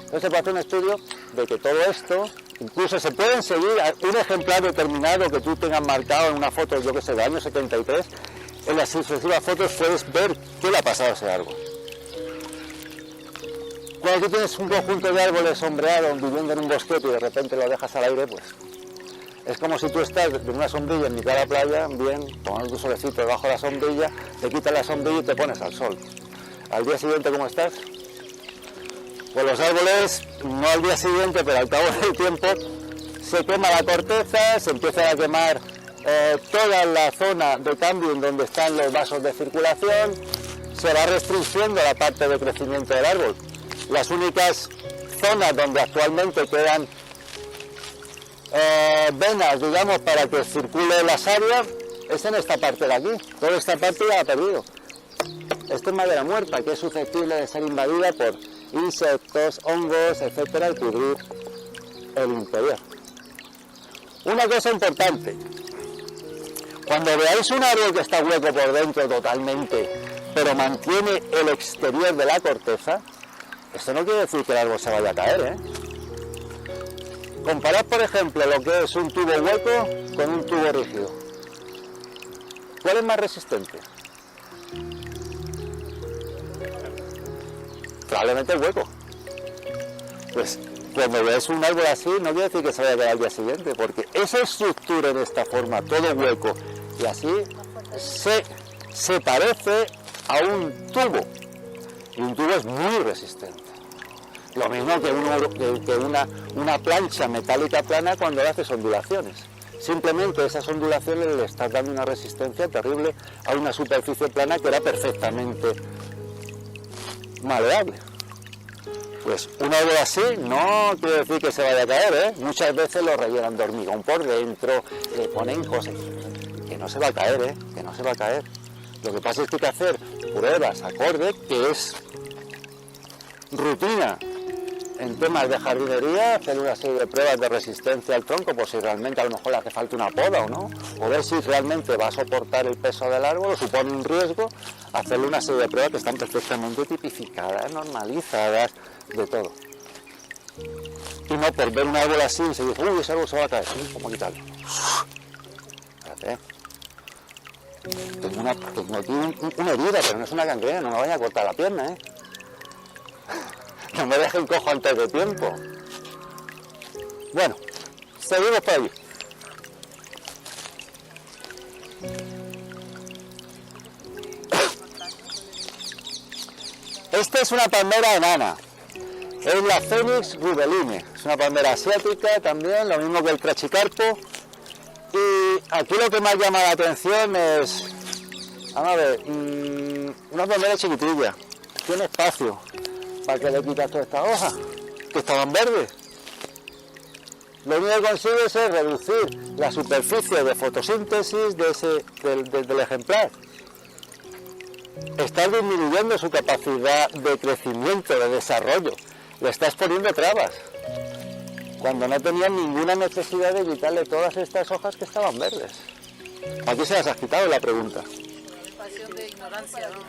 Entonces se puede hacer un estudio de que todo esto, incluso se pueden seguir un ejemplar determinado que tú tengas marcado en una foto, yo que sé, del año 73, en las sucesivas fotos puedes ver qué le ha pasado a ese árbol. Cuando tú tienes un conjunto de árboles sombreados viviendo en un bosquete y de repente lo dejas al aire, pues es como si tú estás en una sombrilla en mitad de la playa, bien, tomando tu solecito debajo de la sombrilla, te quitas la sombrilla y te pones al sol. Al día siguiente, ¿cómo estás? Pues los árboles, no al día siguiente, pero al cabo del tiempo, se quema la corteza, se empieza a quemar toda la zona de cambio en donde están los vasos de circulación, se va restringiendo la parte de crecimiento del árbol. Las únicas zonas donde actualmente quedan venas, digamos, para que circule la savia, es en esta parte de aquí. Toda esta parte ya la ha perdido. Esto es madera muerta, que es susceptible de ser invadida por insectos, hongos, etcétera, al cubrir el interior. Una cosa importante, cuando veáis un árbol que está hueco por dentro totalmente, pero mantiene el exterior de la corteza, esto no quiere decir que el árbol se vaya a caer, ¿eh? Comparad, por ejemplo, lo que es un tubo hueco con un tubo rígido. ¿Cuál es más resistente? Probablemente el hueco. Pues cuando veáis un árbol así, no quiere decir que se vaya a quedar al día siguiente, porque esa estructura en esta forma, todo hueco y así, se parece a un tubo. Y un tubo es muy resistente. Lo mismo que una plancha metálica plana cuando haces ondulaciones. Simplemente esas ondulaciones le están dando una resistencia terrible a una superficie plana que era perfectamente maleable. Pues un árbol así no quiere decir que se vaya a caer, ¿eh? Muchas veces lo rellenan de hormigón por dentro, le ponen cosas, que no se va a caer, ¿eh? Que no se va a caer. Lo que pasa es que hay que hacer pruebas acorde, que es rutina en temas de jardinería, hacer una serie de pruebas de resistencia al tronco, por si realmente a lo mejor le hace falta una poda o no, o ver si realmente va a soportar el peso del árbol o supone un riesgo, hacerle una serie de pruebas que están perfectamente tipificadas, normalizadas, de todo. Y no por ver un árbol así se dice, uy, ese árbol se va a caer, ¿cómo quitarlo? Espérate. Tengo aquí una herida, pero no es una gangrena, no me vaya a cortar la pierna, ¿eh? No me dejen cojo antes de tiempo. Bueno, seguimos por allí. Esta es una palmera enana. Es la Phoenix rubeline. Es una palmera asiática también, lo mismo que el trachicarpo. Y aquí lo que más llama la atención es, vamos a ver, una palmera chiquitilla. Tiene espacio. ¿Para qué le quitas todas estas hojas que estaban verdes? Lo único que consigues es reducir la superficie de fotosíntesis del ejemplar. Estás disminuyendo su capacidad de crecimiento, de desarrollo. Le estás poniendo trabas. Cuando no tenías ninguna necesidad de quitarle todas estas hojas que estaban verdes. Aquí se las has quitado, la pregunta. De ignorancia, ¿no?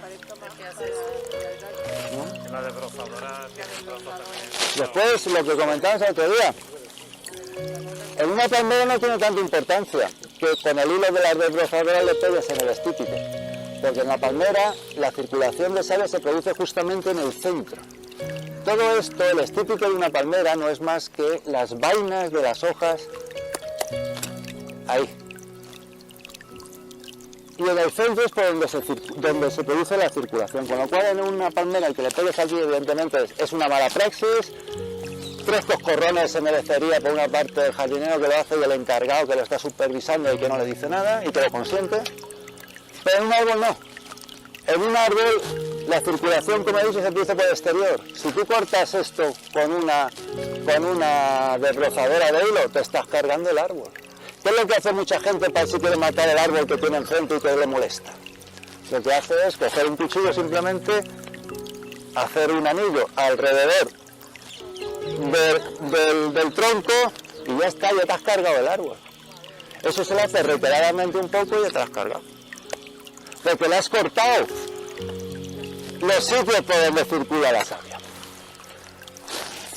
La desbrozadora tiene un trozo también. Después, lo que comentábamos el otro día, en una palmera no tiene tanta importancia que con el hilo de las desbrozadoras le pegues en el estípite, porque en la palmera la circulación de sales se produce justamente en el centro. Todo esto, el estípite de una palmera no es más que las vainas de las hojas ahí. Y en el centro es por donde se produce la circulación, con lo cual en una palmera el que le pegues aquí evidentemente es una mala praxis. 3 coscorrones se merecería por una parte del jardinero que lo hace y el encargado que lo está supervisando y que no le dice nada y que lo consiente, pero en un árbol no. En un árbol la circulación, como he dicho, se produce por el exterior. Si tú cortas esto con una desbrozadora de hilo, te estás cargando el árbol. ¿Qué es lo que hace mucha gente para si quiere matar el árbol que tiene enfrente y que le molesta? Lo que hace es coger un cuchillo simplemente, hacer un anillo alrededor del tronco y ya está, ya te has cargado el árbol. Eso se lo hace reiteradamente un poco y ya te lo has cargado. Porque le has cortado los sitios por donde circula la savia.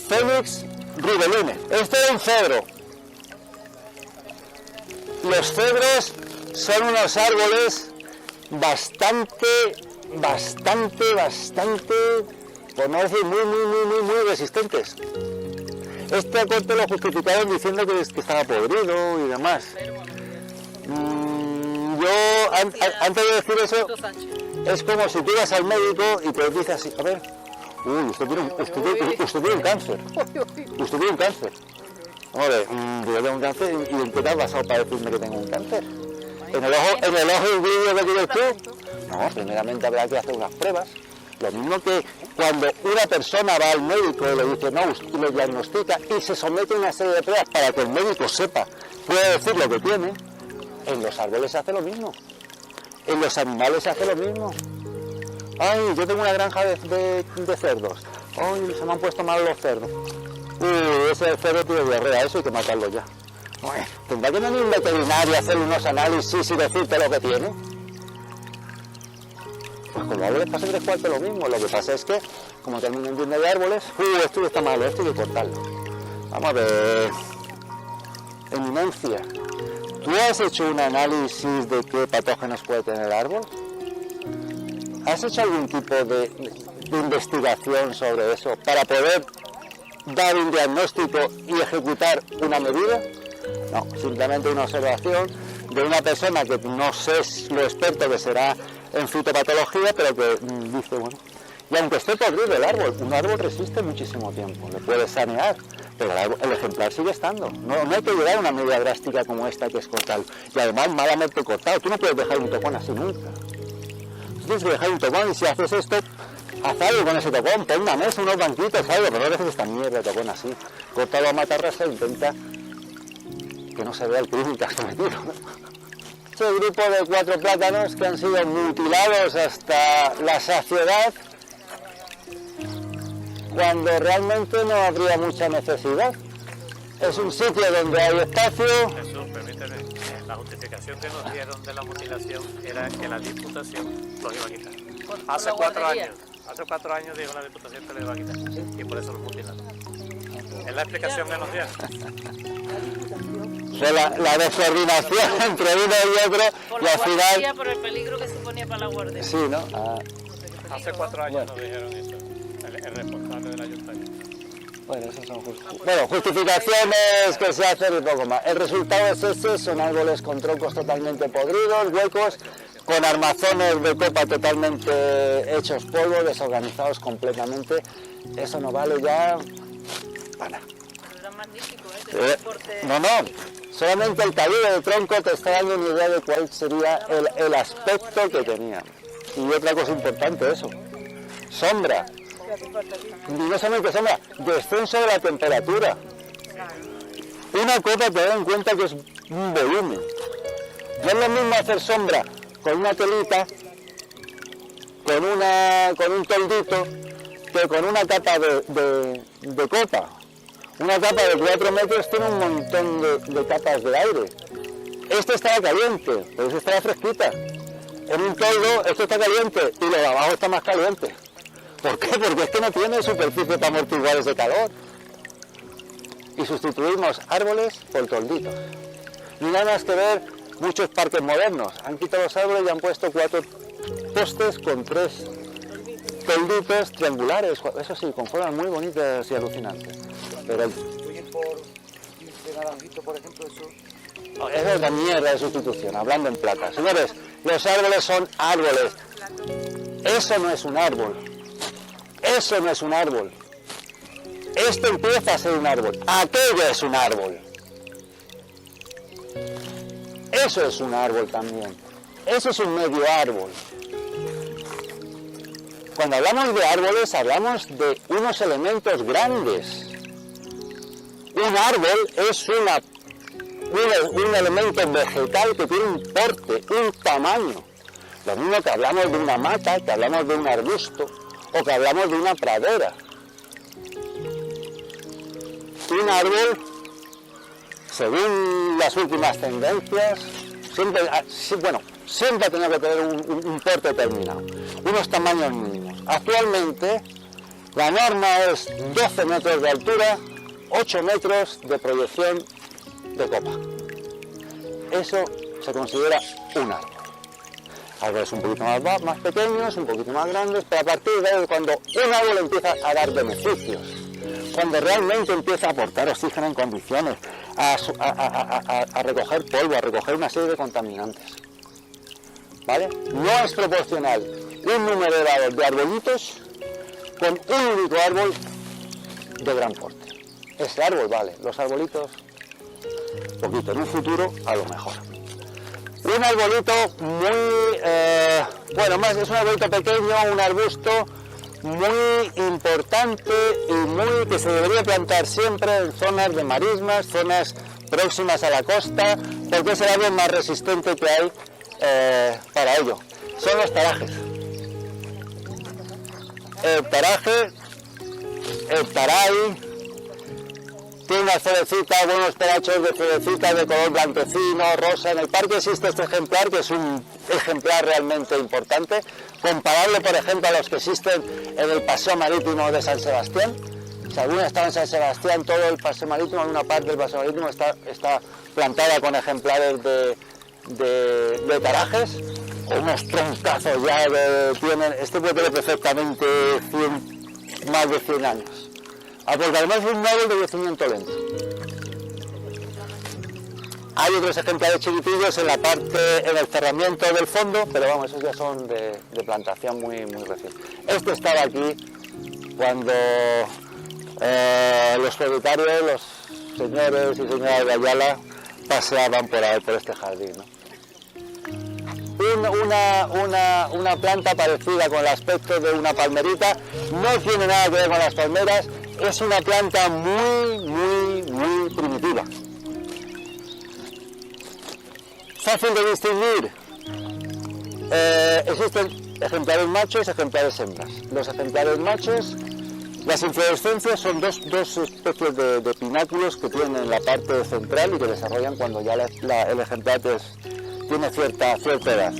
Phoenix rubeline. Este es un cedro. Los cedros son unos árboles bastante, por no decir muy resistentes. Este corte lo justificaron diciendo que estaba podrido y demás. Yo, antes de decir eso, es como si tú vas al médico y te dice así, a ver, usted tiene un cáncer. Usted tiene un cáncer. Hombre, yo tengo un cáncer y ¿en qué te has basado para decirme que tengo un cáncer? ¿En el ojo incluido que tienes tú? No, primeramente habrá que hacer unas pruebas. Lo mismo que cuando una persona va al médico y le dice no, y lo diagnostica y se somete a una serie de pruebas para que el médico sepa, pueda decir lo que tiene, en los árboles se hace lo mismo. En los animales se hace lo mismo. Ay, yo tengo una granja de cerdos. Ay, se me han puesto mal los cerdos. Ese cerdo tiene diarrea, eso hay que matarlo ya. Bueno, tendrá que venir un veterinario a hacer unos análisis y decirte lo que tiene. Pues con los árboles pasa 3 cuartos lo mismo. Lo que pasa es que, como todo el mundo entiende de árboles, esto está malo, esto hay que cortarlo. Vamos a ver. Eminencia, ¿tú has hecho un análisis de qué patógenos puede tener el árbol? ¿Has hecho algún tipo de investigación sobre eso para poder dar un diagnóstico y ejecutar una medida? No, simplemente una observación de una persona que no sé lo experto que será en fitopatología, pero que dice, bueno, Y aunque esté podrido el árbol, un árbol resiste muchísimo tiempo, le puedes sanear, pero el ejemplar sigue estando. No hay que llegar a una medida drástica como esta, que es cortarlo. Y además malamente cortado, tú no puedes dejar un tocón así nunca. Tú tienes que dejar un tocón, y si haces esto, haz algo con ese tocón, pon una mesa, unos banquitos, algo, pero no dejes esta mierda de tocón así. Córtalo a matarrasa e intenta que no se vea el crimen que has cometido, ¿no? Este grupo de 4 plátanos que han sido mutilados hasta la saciedad, cuando realmente no habría mucha necesidad. Es un sitio donde hay espacio. Jesús, permíteme, la justificación que nos dieron de la mutilación era que la Diputación los iba a quitar. Hace 4 años. Hace 4 años dijo la Diputación que los iba a quitar. Y por eso los mutilaron. Es la explicación que nos dieron. Fue la descoordinación entre uno y otro, Por y la al guardería, final... por el peligro que suponía para la guardería. Sí, ¿no? Hace 4 años nos dijeron eso. El responsable del ayuntamiento. Bueno, esas son justificaciones que se hacen y poco más. El resultado es este, son árboles con troncos totalmente podridos, huecos, con armazones de copa totalmente hechos polvo, desorganizados completamente. Eso no vale ya para nada. Pero era magnífico, ¿eh? No, solamente el cabello de tronco te está dando una idea de cuál sería el aspecto que tenía. Y otra cosa importante, eso, sombra. Y no solamente sombra, descenso de la temperatura. Una copa, te da en cuenta que es un volumen. No es lo mismo hacer sombra con una telita, con un toldito, que con una capa de copa. Una capa de 4 metros tiene un montón de capas de aire. Este estaba caliente, pero este estaba fresquita. En un toldo esto está caliente y lo de abajo está más caliente. ¿Por qué? Porque es que no tiene superficie para amortiguar ese calor. Y sustituimos árboles por tolditos. Ni nada más que ver muchos parques modernos. Han quitado los árboles y han puesto 4 postes con 3 tolditos triangulares. Eso sí, con formas muy bonitas y alucinantes. Pero es otra mierda de sustitución, hablando en plata. Señores, los árboles son árboles. Eso no es un árbol. Eso no es un árbol. Esto empieza a ser un árbol. Aquello es un árbol. Eso es un árbol también. Eso es un medio árbol. Cuando hablamos de árboles, hablamos de unos elementos grandes. Un árbol es un elemento vegetal que tiene un porte, un tamaño. Lo mismo que hablamos de una mata, que hablamos de un arbusto, o que hablamos de una pradera. Un árbol, según las últimas tendencias, siempre ha tenido que tener un porte determinado, unos tamaños mínimos. Actualmente, la norma es 12 metros de altura, 8 metros de proyección de copa. Eso se considera un árbol. Árboles un poquito más pequeños, un poquito más grandes, pero a partir de ahí, cuando un árbol empieza a dar beneficios, cuando realmente empieza a aportar oxígeno en condiciones, a recoger polvo, a recoger una serie de contaminantes, ¿vale? No es proporcional un número elevado de arbolitos con un único árbol de gran porte. Ese árbol vale, los arbolitos, poquito, en un futuro a lo mejor. Un arbolito es un arbolito pequeño, un arbusto muy importante y que se debería plantar siempre en zonas de marismas, zonas próximas a la costa, porque es el árbol más resistente que hay para ello. Son los tarajes. El taray, tiene unas cerecitas, buenos pedachos de cerecitas de color blanquecino, rosa. En el parque existe este ejemplar, que es un ejemplar realmente importante, comparable, por ejemplo, a los que existen en el paseo marítimo de San Sebastián. Si alguno está en San Sebastián, todo el paseo marítimo, una parte del paseo marítimo está plantada con ejemplares de tarajes, con unos troncazos ya tienen. Este puede tener perfectamente más de 100 años. Porque además es un árbol de crecimiento lento. Hay otros ejemplares chiquitillos en la parte, en el cerramiento del fondo, pero vamos, esos ya son de plantación muy reciente. Este estaba aquí cuando los propietarios, los señores y señoras de Ayala, paseaban por ahí, por este jardín, ¿no? Una planta parecida con el aspecto de una palmerita, no tiene nada que ver con las palmeras, es una planta muy primitiva. Fácil de distinguir. Existen ejemplares machos y ejemplares hembras. Los ejemplares machos, las inflorescencias son dos especies de pináculos que tienen en la parte central y que desarrollan cuando ya el ejemplar tiene cierta edad.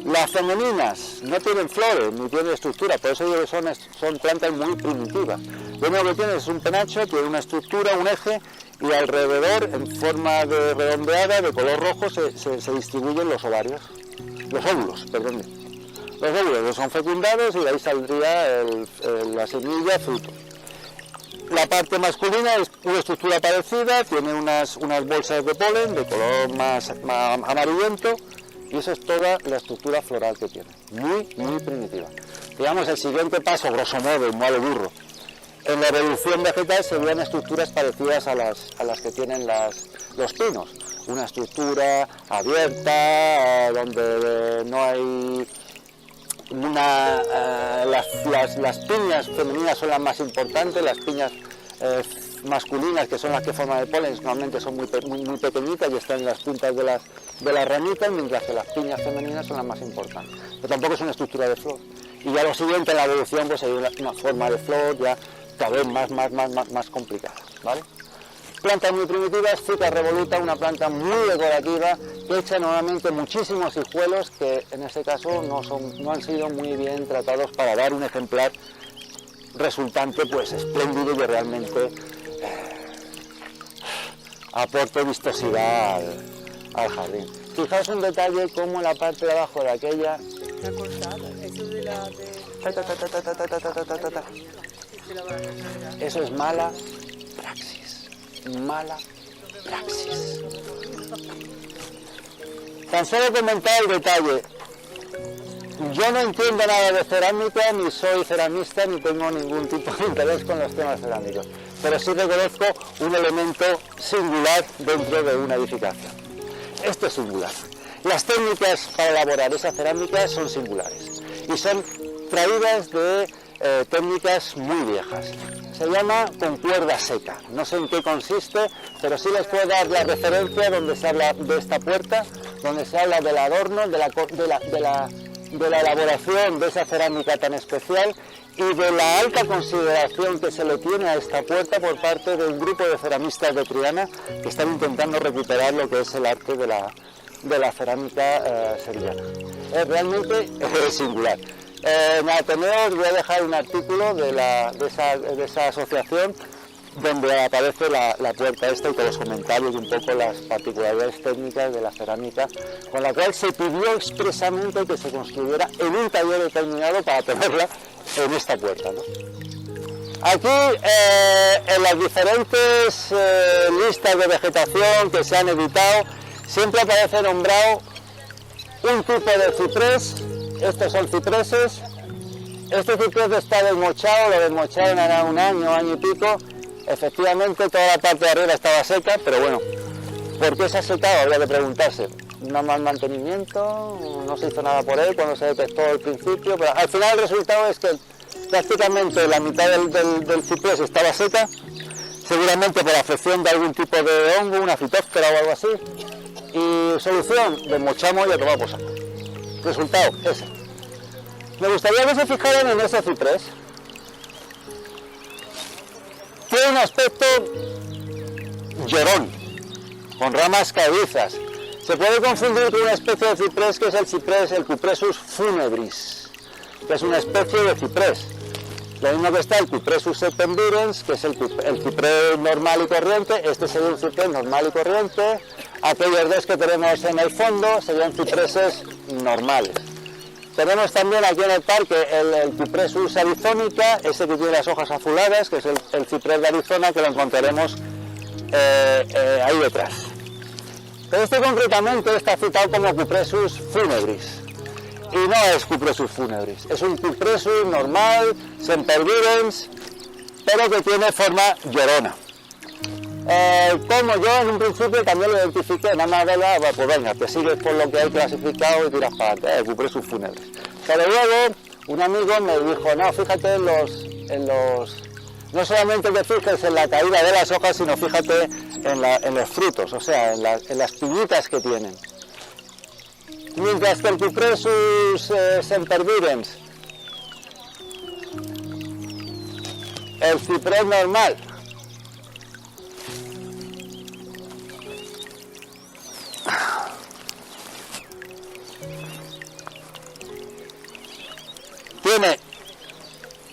Las femeninas no tienen flores ni tienen estructura, por eso digo que son plantas muy primitivas. Lo único que tiene es un penacho, tiene una estructura, un eje, y alrededor, en forma de redondeada, de color rojo, se distribuyen los óvulos, perdón. Los óvulos son fecundados y de ahí saldría la semilla, fruto. La parte masculina es una estructura parecida, tiene unas bolsas de polen de color más amarillento, y eso es toda la estructura floral que tiene, muy primitiva. Digamos, el siguiente paso, grosso modo, en modo burro, en la evolución vegetal serían estructuras parecidas a las que tienen los pinos. Una estructura abierta, donde no hay las piñas femeninas son las más importantes, las piñas masculinas, que son las que forman el polen, normalmente son muy pequeñitas y están en las puntas de las ramitas, mientras que las piñas femeninas son las más importantes. Pero tampoco es una estructura de flor. Y ya lo siguiente en la evolución, pues hay una forma de flor ya cada vez más complicada, ¿vale? Plantas muy primitivas, Cica revoluta, una planta muy decorativa que echa normalmente muchísimos hijuelos que en este caso no han sido muy bien tratados para dar un ejemplar resultante pues espléndido y que realmente aporte vistosidad al jardín. Fijaos un detalle como la parte de abajo de aquella Está cortada, eso de la... Eso es mala praxis. Tan solo comentar el detalle. Yo no entiendo nada de cerámica, ni soy ceramista, ni tengo ningún tipo de interés con los temas cerámicos, pero sí reconozco un elemento singular dentro de una edificación. Esto es singular. Las técnicas para elaborar esa cerámica son singulares y son traídas de técnicas muy viejas. Se llama con cuerda seca. No sé en qué consiste, pero sí les puedo dar la referencia donde se habla de esta puerta, donde se habla del adorno, de la elaboración de esa cerámica tan especial y de la alta consideración que se le tiene a esta puerta por parte de un grupo de ceramistas de Triana que están intentando recuperar lo que es el arte de la cerámica sevillana. Es realmente singular. En Ateneo os voy a dejar un artículo de esa asociación donde aparece la puerta esta y con los comentarios y un poco las particularidades técnicas de la cerámica, con la cual se pidió expresamente que se construyera en un taller determinado para tenerla en esta puerta, ¿no? Aquí, en las diferentes listas de vegetación que se han editado, siempre aparece nombrado un tipo de ciprés. Estos son cipreses. Este ciprés está desmochado, lo desmocharon hará un año y pico. Efectivamente, toda la parte de arriba estaba seca, pero bueno, ¿por qué se ha secado? Habría que preguntarse. No más mantenimiento, no se hizo nada por él cuando se detectó al principio, pero al final el resultado es que prácticamente la mitad del ciprés estaba seca, seguramente por afección de algún tipo de hongo, una fitóptera o algo así. Y solución, desmochamos y a tomar por saco. Resultado, ese. Me gustaría que se fijaran en ese ciprés. Tiene un aspecto llorón, con ramas caedizas. Se puede confundir con una especie de ciprés que es el ciprés, el Cupressus funebris, que es una especie de ciprés. Lo mismo que está el Cupressus septemvirens, que es el ciprés normal y corriente. Este sería un ciprés normal y corriente. Aquellos dos que tenemos en el fondo serían cipreses normales. Tenemos también aquí en el parque el Cupressus arizonica, ese que tiene las hojas azuladas, que es el ciprés de Arizona, que lo encontraremos ahí detrás. Pero este concretamente está citado como Cupressus funebris. Y no es Cupressus funebris, es un Cupressus normal, sempervirens, pero que tiene forma llorona. Como yo en un principio también lo identifiqué, nada más verla, pues venga, te sigues por lo que hay clasificado y tiras para adelante, Cupressus funebris. Pero luego un amigo me dijo, no, fíjate no solamente te fijes en la caída de las hojas, sino fíjate en los frutos, o sea, en las piñitas que tienen. Mientras que el Cupressus sempervirens, el ciprés normal, tiene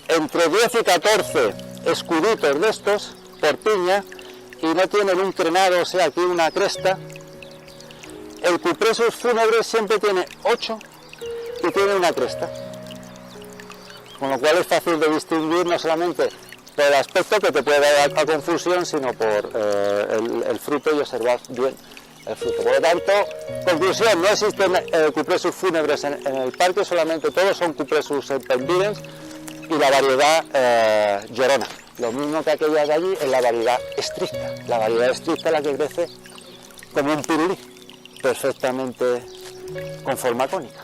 entre 10 y 14 escuditos de estos por piña y no tienen un crenado, o sea, aquí una cresta. El Cupressus funebris siempre tiene 8 y tiene una cresta, con lo cual es fácil de distinguir no solamente por el aspecto que te puede dar a confusión, sino por el fruto y observar bien el fruto. Por lo tanto, conclusión, no existen Cupressus funebris en el parque, solamente todos son Cupressus sempervirens y la variedad llorona. Lo mismo que aquella de allí es la variedad estricta. La variedad estricta es la que crece como un pirulí, perfectamente con forma cónica.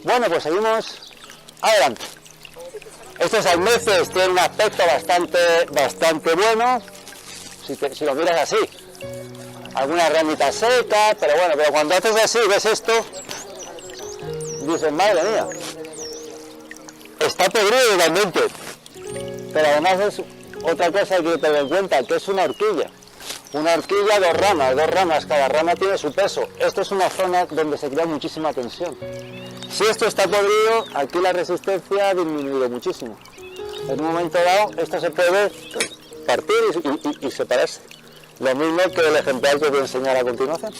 Bueno, pues seguimos adelante. Estos almeces tienen un aspecto bastante bueno, si lo miras así. Algunas ramitas secas, pero bueno, pero cuando haces así, ves esto, dices, madre mía, está podrido totalmente. Pero además es otra cosa que tener en cuenta, que es una horquilla. Una horquilla, dos ramas, cada rama tiene su peso. Esto es una zona donde se crea muchísima tensión. Si esto está podrido, aquí la resistencia ha disminuido muchísimo. En un momento dado, esto se puede partir y separarse. Lo mismo que el ejemplar que voy a enseñar a continuación.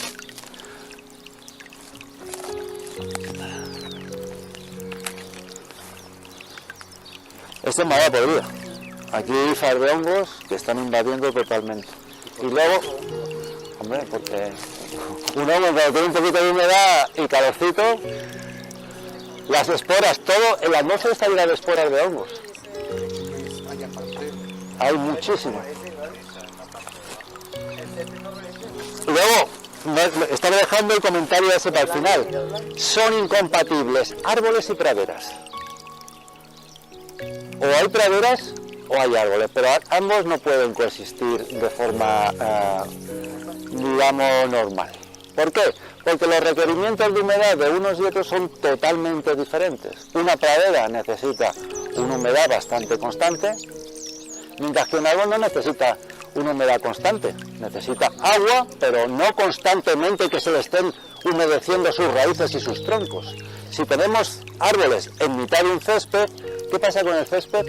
Esto es madera podrida. Aquí hay hifas de hongos que están invadiendo totalmente. Y luego, hombre, porque un hongo cuando tiene un poquito de humedad y calorcito, las esporas, todo, en la atmósfera está llena de esporas de hongos. Hay muchísimas. Y luego, estaba dejando el comentario ese para el final. Son incompatibles árboles y praderas. O hay praderas o hay árboles, pero ambos no pueden coexistir de forma, digamos, normal. ¿Por qué? Porque los requerimientos de humedad de unos y otros son totalmente diferentes. Una pradera necesita una humedad bastante constante, mientras que un árbol no necesita una humedad constante. Necesita agua, pero no constantemente que se le estén humedeciendo sus raíces y sus troncos. Si tenemos árboles en mitad de un césped, ¿qué pasa con el césped?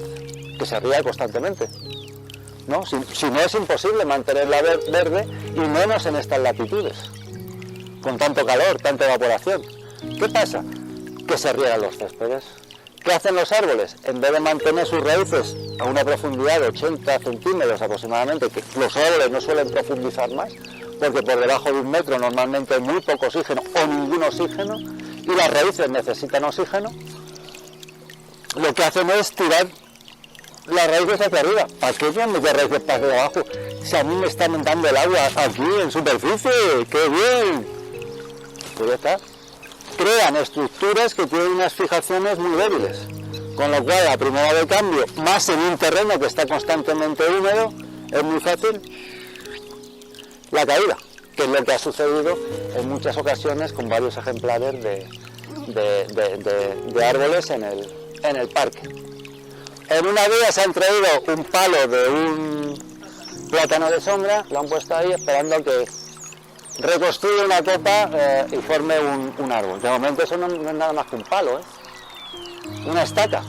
Que se riega constantemente, ¿no? Si no es imposible mantenerla verde, y menos en estas latitudes, con tanto calor, tanta evaporación. ¿Qué pasa? Que se riegan los céspedes. ¿Qué hacen los árboles? En vez de mantener sus raíces a una profundidad de 80 centímetros aproximadamente, que los árboles no suelen profundizar más, porque por debajo de 1 metro normalmente hay muy poco oxígeno o ningún oxígeno, y las raíces necesitan oxígeno, lo que hacen es tirar las raíces hacia arriba. ¿Para qué voy a meter raíces para abajo? Si a mí me está aumentando el agua aquí en superficie, ¡qué bien! Pues ya está. Crean estructuras que tienen unas fijaciones muy débiles, con lo cual la primera de cambio, más en un terreno que está constantemente húmedo, es muy fácil la caída, que es lo que ha sucedido en muchas ocasiones con varios ejemplares de árboles en el parque. En una de ellas se han traído un palo de un plátano de sombra, lo han puesto ahí esperando a que reconstruya una copa y forme un árbol. De momento eso no es nada más que un palo, una estaca.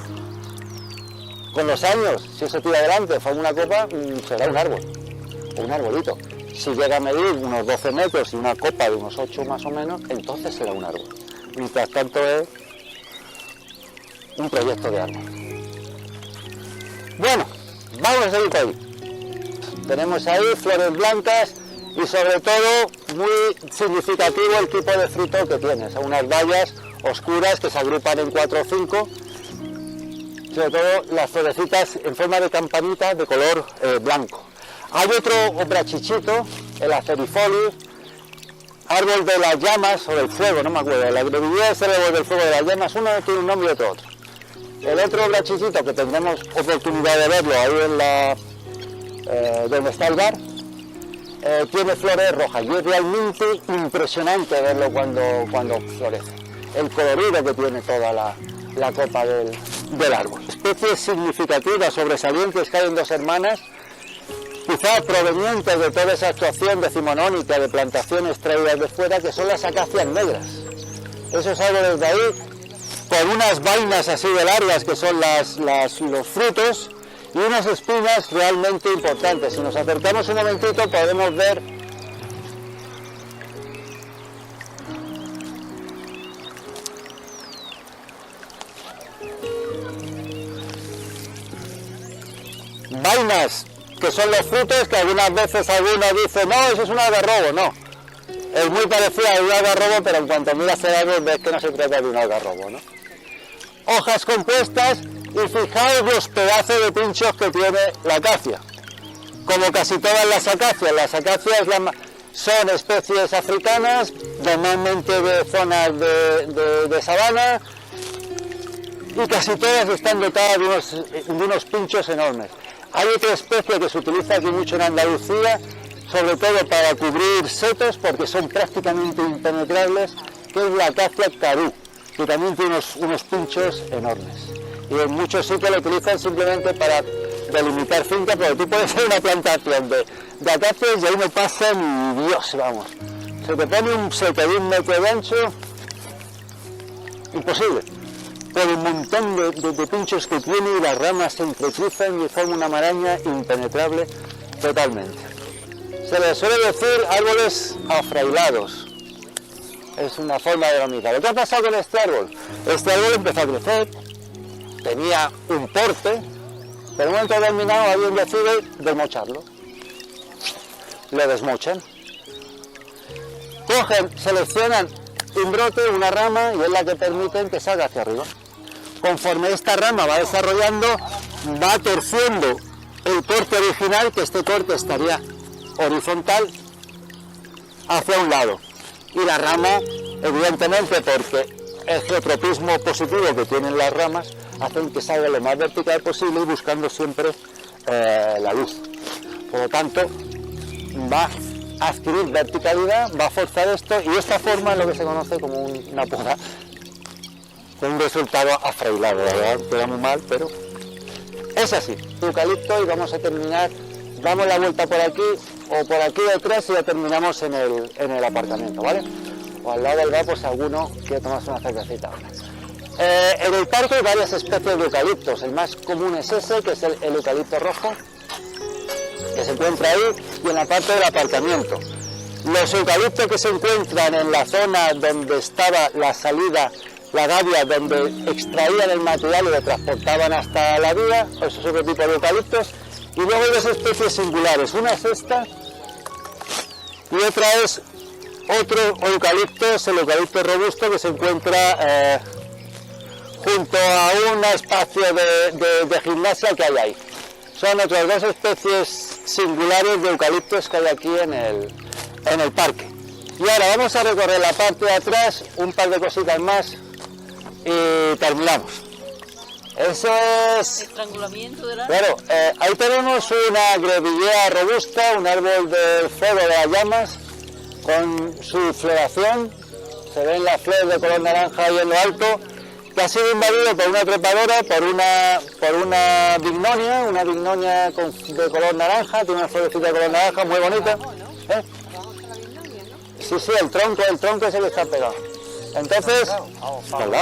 Con los años, si eso tira adelante, forma una copa, será un árbol, o un arbolito. Si llega a medir unos 12 metros y una copa de unos 8 más o menos, entonces será un árbol. Mientras tanto es un proyecto de árbol. Bueno, vamos a seguir por ahí. Tenemos ahí flores blancas y sobre todo muy significativo el tipo de fruto que tiene. Son unas bayas oscuras que se agrupan en 4 o 5, sobre todo las florecitas en forma de campanita de color blanco. Hay otro brachichito, el acerifolius, árbol de las llamas o del fuego, no me acuerdo, la grevillea es el árbol del fuego de las llamas, uno tiene un nombre y otro. El otro brachichito que tendremos oportunidad de verlo ahí en la donde está el bar, tiene flores rojas y es realmente impresionante verlo cuando florece. El colorido que tiene toda la copa del árbol. Especies significativas, sobresalientes que hay en Dos Hermanas, quizás provenientes de toda esa actuación decimonónica de plantaciones traídas de fuera, que son las acacias negras. Esos árboles de ahí, con unas vainas así de largas que son los frutos, y unas espinas realmente importantes. Si nos acercamos un momentito podemos ver vainas que son los frutos, que algunas veces alguno dice no, eso es un algarrobo. No, es muy parecido a un algarrobo, pero en cuanto miras el árbol ves que no se trata de un algarrobo, ¿no? Hojas compuestas, y fijaos los pedazos de pinchos que tiene la acacia. Como casi todas las acacias son especies africanas, normalmente de zonas de sabana, y casi todas están dotadas de unos pinchos enormes. Hay otra especie que se utiliza aquí mucho en Andalucía, sobre todo para cubrir setos, porque son prácticamente impenetrables, que es la acacia carú, que también tiene unos pinchos enormes. Y en muchos sitios lo utilizan simplemente para delimitar fincas, porque tú puedes hacer una plantación de acacias y ahí no pasa ni Dios, vamos. Se te pone un seto de 1 metro de ancho, imposible. Por el montón de pinchos que tiene y las ramas se entrecruzan y forman una maraña impenetrable totalmente. Se les suele decir árboles afrailados. Es una forma de denominar. ¿Qué ha pasado con este árbol? Este árbol empezó a crecer, tenía un porte, pero en un momento determinado alguien decide desmocharlo. Lo desmochan. Cogen, seleccionan un brote, una rama, y es la que permiten que salga hacia arriba. Conforme esta rama va desarrollando, va torciendo el corte original, que este corte estaría horizontal hacia un lado. Y la rama, evidentemente, porque el geotropismo positivo que tienen las ramas, hacen que salga lo más vertical posible y buscando siempre la luz. Por lo tanto, va a adquirir verticalidad, va a forzar esto, y esta forma es lo que se conoce como una poda, con un resultado afrailado. La verdad queda muy mal, pero es así. Eucalipto, y vamos a terminar, damos la vuelta por aquí o por aquí detrás y ya terminamos en el aparcamiento, ¿vale? O al lado del bar, pues alguno quiere tomarse una cervecita ahora. En el parque hay varias especies de eucaliptos. El más común es ese, que es el eucalipto rojo, que se encuentra ahí, y en la parte del aparcamiento. Los eucaliptos que se encuentran en la zona donde estaba la salida, la gavia, donde extraían el material y lo transportaban hasta la vía, eso es otro tipo de eucaliptos. Y luego hay dos especies singulares, una es esta y otra es otro eucalipto, es el eucalipto robusto, que se encuentra junto a un espacio de gimnasia que hay ahí. Son otras dos especies singulares de eucaliptos que hay aquí en el parque. Y ahora vamos a recorrer la parte de atrás, un par de cositas más y terminamos. Eso es... Estrangulamiento del árbol. Claro, ahí tenemos una grevillea robusta, un árbol del fuego de las llamas, con su floración. Se ven las flores de color naranja ahí en lo alto, que ha sido invadido por una trepadora, por una vignonia de color naranja, tiene una florecita de color naranja muy bonita. Sí, el tronco es el que está pegado. Entonces,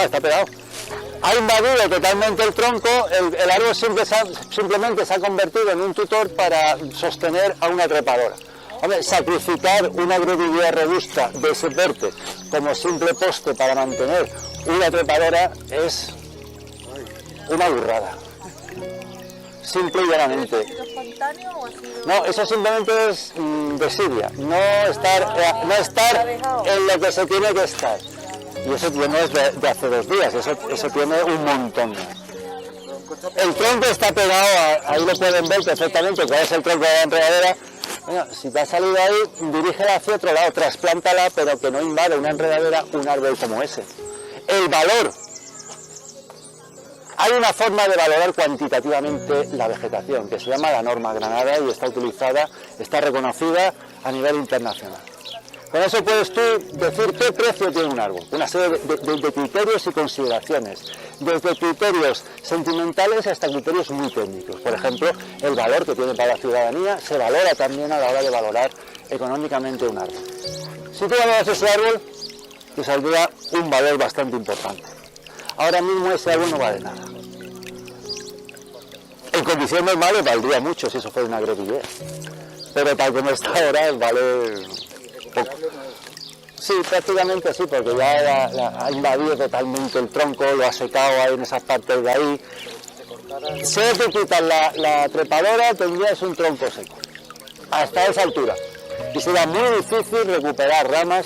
está pegado. Ha invadido totalmente el tronco, el árbol simplemente se ha convertido en un tutor para sostener a una trepadora. Hombre, sacrificar una grevillea robusta de ese porte como simple poste para mantener una trepadora es una burrada. simple y llanamente. ¿Ha sido espontáneo o ha sido...? No, eso simplemente es desidia, no estar en lo que se tiene que estar. Y eso no es de hace 2 días, eso tiene un montón. El tronco está pegado, ahí lo pueden ver perfectamente, cuál es el tronco de la enredadera. Bueno, si te ha salido ahí, dirígela hacia otro lado, trasplántala, pero que no invade una enredadera un árbol como ese. El valor. Hay una forma de valorar cuantitativamente la vegetación, que se llama la norma Granada y está utilizada, está reconocida a nivel internacional. Con eso puedes tú decir qué precio tiene un árbol, una serie de criterios y consideraciones, desde criterios sentimentales hasta criterios muy técnicos. Por ejemplo, el valor que tiene para la ciudadanía se valora también a la hora de valorar económicamente un árbol. Si tú valoras ese árbol, te saldría un valor bastante importante. Ahora mismo ese árbol no vale nada. En condiciones normales valdría mucho si eso fuera una grevillera, pero tal como está ahora vale poco. Sí, prácticamente sí, porque ya ha invadido totalmente el tronco, lo ha secado ahí en esas partes de ahí. Si te quitas la trepadora, tendrías un tronco seco, hasta esa altura. Y será muy difícil recuperar ramas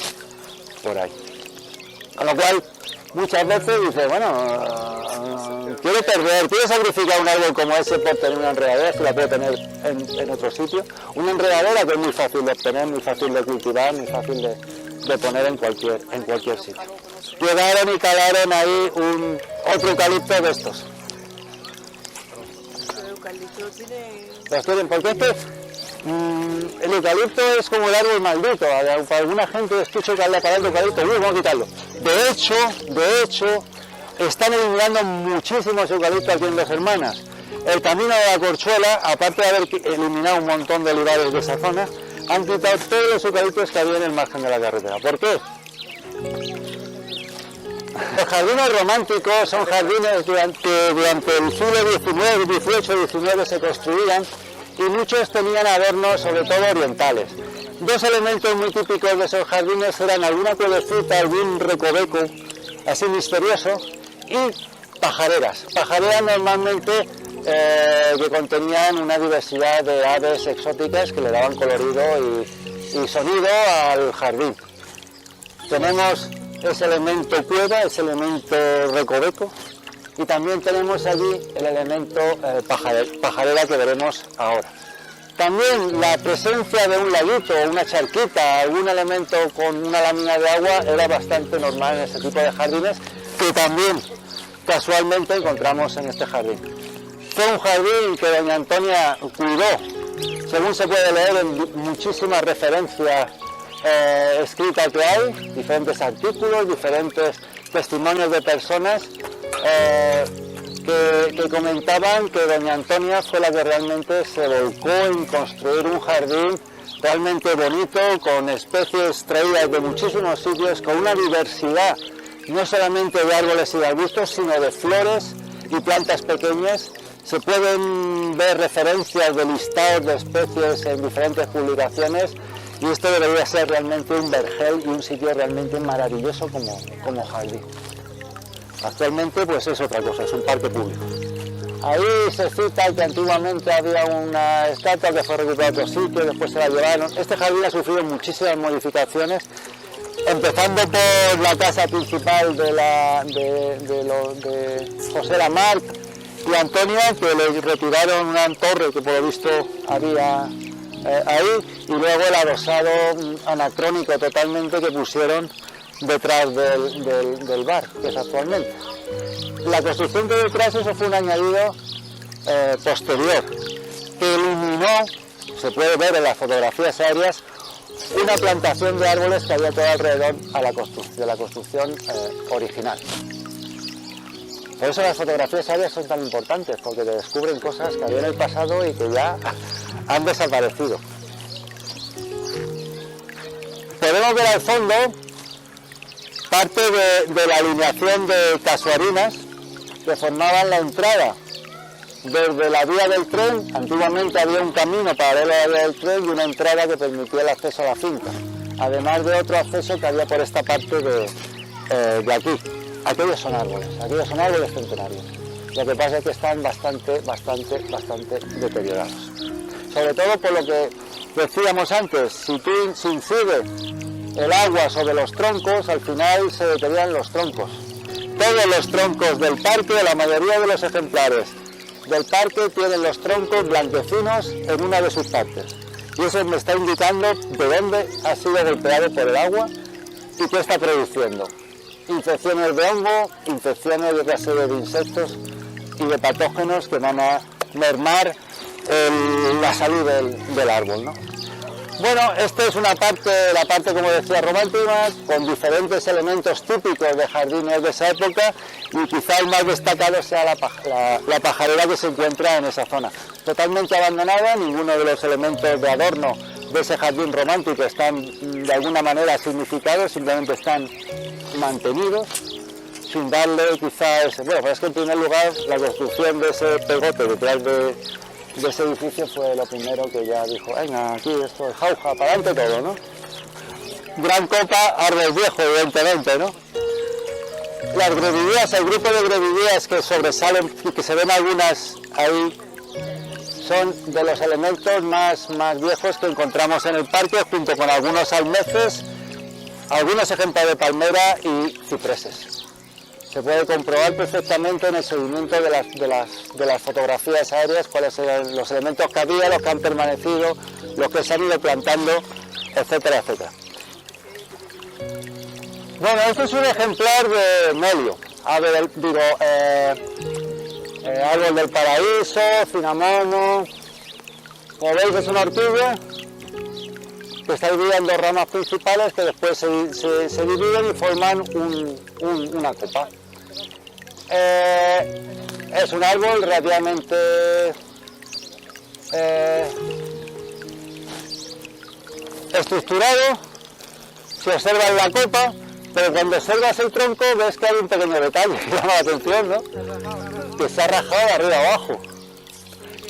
por ahí. Con lo cual, muchas veces dices, bueno, quiero sacrificar un árbol como ese por tener una enredadera, si la puedo tener en otro sitio. Una enredadera que es muy fácil de obtener, muy fácil de cultivar, muy fácil de poner en cualquier sitio. Llegaron y calaron ahí otro eucalipto de estos. El eucalipto tiene... Los tienen, porque es que el eucalipto es como el árbol maldito. Para alguna gente escucho que habla para el eucalipto, vamos a quitarlo. De hecho, están eliminando muchísimos eucaliptos aquí en Dos Hermanas. El camino de la Corchuela, aparte de haber eliminado un montón de olivares de esa zona, han quitado todos los eucaliptos que había en el margen de la carretera. ¿Por qué? Los jardines románticos son jardines que durante el siglo XIX, XVIII se construían y muchos tenían adornos, sobre todo orientales. 2 elementos muy típicos de esos jardines eran alguna cuevecita, algún recoveco así misterioso y pajareras. Pajareras normalmente que contenían una diversidad de aves exóticas que le daban colorido y sonido al jardín. Tenemos ese elemento cueva, ese elemento recoveco y también tenemos allí el elemento pajarera que veremos ahora. También la presencia de un laguito, una charquita, algún elemento con una lámina de agua era bastante normal en ese tipo de jardines que también casualmente encontramos en este jardín. Fue un jardín que doña Antonia cuidó, según se puede leer en muchísimas referencias escritas que hay, diferentes artículos, diferentes testimonios de personas que comentaban que doña Antonia fue la que realmente se volcó en construir un jardín realmente bonito, con especies traídas de muchísimos sitios, con una diversidad no solamente de árboles y de arbustos, sino de flores y plantas pequeñas. Se pueden ver referencias de listados de especies en diferentes publicaciones y esto debería ser realmente un vergel y un sitio realmente maravilloso como jardín. Actualmente pues es otra cosa, es un parque público. Ahí se cita que antiguamente había una estatua que fue recuperada a otro sitio, después se la llevaron. Este jardín ha sufrido muchísimas modificaciones, empezando por la casa principal de José Lamarck y Antonia, que le retiraron una torre que por lo visto había ahí, y luego el adosado anacrónico totalmente que pusieron detrás del bar, que es actualmente. La construcción de detrás, eso fue un añadido posterior, que iluminó, se puede ver en las fotografías aéreas, una plantación de árboles que había todo alrededor de la construcción original. Por eso las fotografías aéreas son tan importantes, porque te descubren cosas que había en el pasado y que ya han desaparecido. Podemos ver al fondo parte de la alineación de casuarinas que formaban la entrada desde la vía del tren. Antiguamente había un camino paralelo a la vía del tren y una entrada que permitía el acceso a la finca, además de otro acceso que había por esta parte de aquí. Aquellos son árboles centenarios. Lo que pasa es que están bastante deteriorados. Sobre todo por lo que decíamos antes, si incide el agua sobre los troncos, al final se deterioran los troncos. Todos los troncos del parque, la mayoría de los ejemplares del parque tienen los troncos blanquecinos en una de sus partes. Y eso me está indicando de dónde ha sido golpeado por el agua y qué está produciendo. Infecciones de hongo, infecciones de otra serie de insectos y de patógenos que van a mermar la salud del árbol, ¿no? Bueno, esta es una parte, la parte, como decía, romántica, con diferentes elementos típicos de jardines de esa época, y quizá el más destacado sea la pajarera que se encuentra en esa zona. Totalmente abandonada, ninguno de los elementos de adorno de ese jardín romántico están de alguna manera significados, simplemente están mantenidos, sin darle quizás... Bueno, pero es que en primer lugar la construcción de ese pegote detrás de ese edificio fue lo primero que ya dijo, venga, aquí esto es jauja, para adelante todo, ¿no? Gran copa, árbol viejo, evidentemente, ¿no? Las grevidías, el grupo de grevidías que sobresalen y que se ven algunas ahí, son de los elementos más viejos que encontramos en el parque, junto con algunos almeces, algunos ejemplares de palmera y cipreses. Se puede comprobar perfectamente en el seguimiento de las fotografías aéreas cuáles eran los elementos que había, los que han permanecido, los que se han ido plantando, etcétera, etcétera. Bueno, este es un ejemplar de melio, árbol del paraíso, cinamomo. Como veis, es una orquídea que está dividida en dos ramas principales que después se dividen y forman una copa. Es un árbol relativamente estructurado, si observas la copa, pero cuando observas el tronco ves que hay un pequeño detalle que llama la atención, ¿no? Que se ha rajado de arriba abajo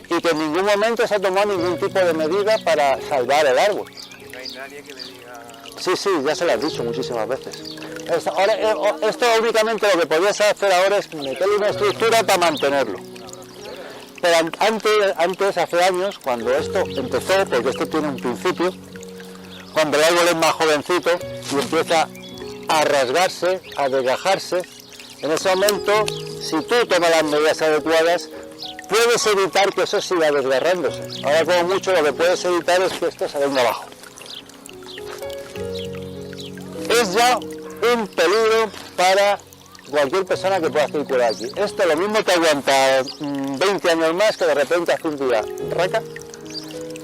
y que en ningún momento se ha tomado ningún tipo de medida para salvar el árbol. No hay nadie que le diga... Sí, ya se lo has dicho muchísimas veces. Esto únicamente lo que podías hacer ahora es meterle una estructura para mantenerlo. Pero antes, hace años, cuando esto empezó, porque esto tiene un principio, cuando el árbol es más jovencito y empieza a rasgarse, a desgajarse, en ese momento, si tú tomas las medidas adecuadas, puedes evitar que eso siga desgarrándose. Ahora, como mucho, lo que puedes evitar es que esto se venga abajo. Es ya un peligro para cualquier persona que pueda circular aquí. Esto lo mismo te aguanta 20 años más, que de repente hace un día raca,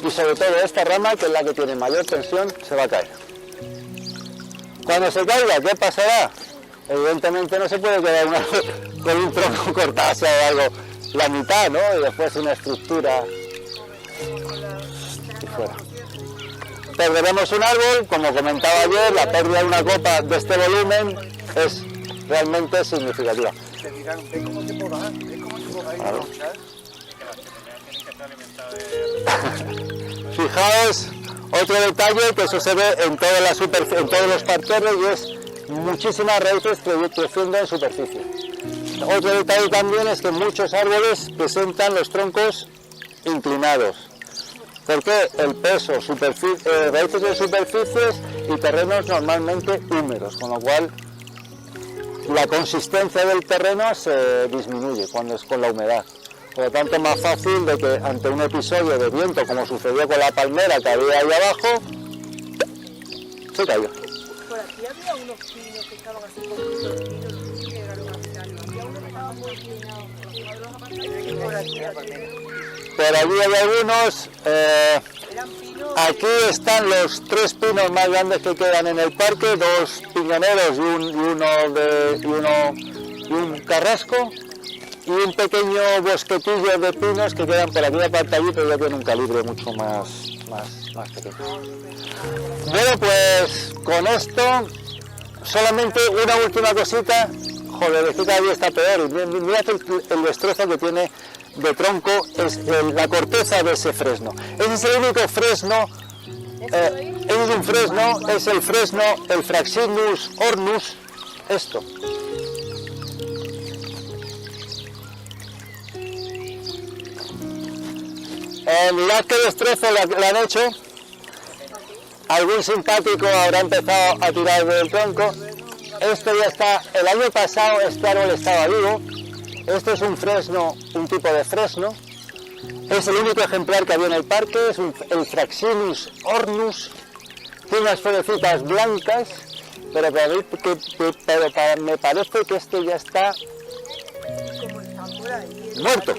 y sobre todo esta rama, que es la que tiene mayor tensión, se va a caer. Cuando se caiga, ¿qué pasará? Evidentemente no se puede quedar con un tronco cortado hacia algo la mitad, ¿no? Y después una estructura y fuera. Perderemos un árbol, como comentaba ayer, la pérdida de una copa de este volumen es realmente significativa. Te dirán, ve cómo te podas, Claro. Que Fijaos, otro detalle que eso se ve en todos los parterres, y es muchísimas raíces creciendo en superficie. Otro detalle también es que muchos árboles presentan los troncos inclinados. Porque el peso, raíces de superficies y terrenos normalmente húmedos, con lo cual la consistencia del terreno se disminuye cuando es con la humedad. Por lo tanto, es más fácil de que ante un episodio de viento, como sucedió con la palmera que había ahí abajo, se cayó. Por aquí había unos pinos que estaban así con pinos que eran marcianos. Había uno que estaba muy inclinado. Por aquí, Por allí hay algunos. eran pinos. Aquí están los 3 pinos más grandes que quedan en el parque, 2 piñoneros y un carrasco, y un pequeño bosquetillo de pinos que quedan por aquí apartadito, pero ya tiene un calibre mucho más pequeño. Bueno, pues con esto, solamente una última cosita. Joder, es que cada día está peor. Mirad el destrozo que tiene de tronco, es la corteza de ese fresno. Ese es el único fresno, es un fresno, es el fresno, el Fraxinus ornus, esto. Mirad qué destrozo le han hecho. Algún simpático habrá empezado a tirar del tronco. Esto ya está, el año pasado este árbol estaba vivo. Este es un fresno, un tipo de fresno. Es el único ejemplar que había en el parque, es el Fraxinus ornus. Tiene unas florecitas blancas, pero me parece que este ya está Como están por ahí. muerto.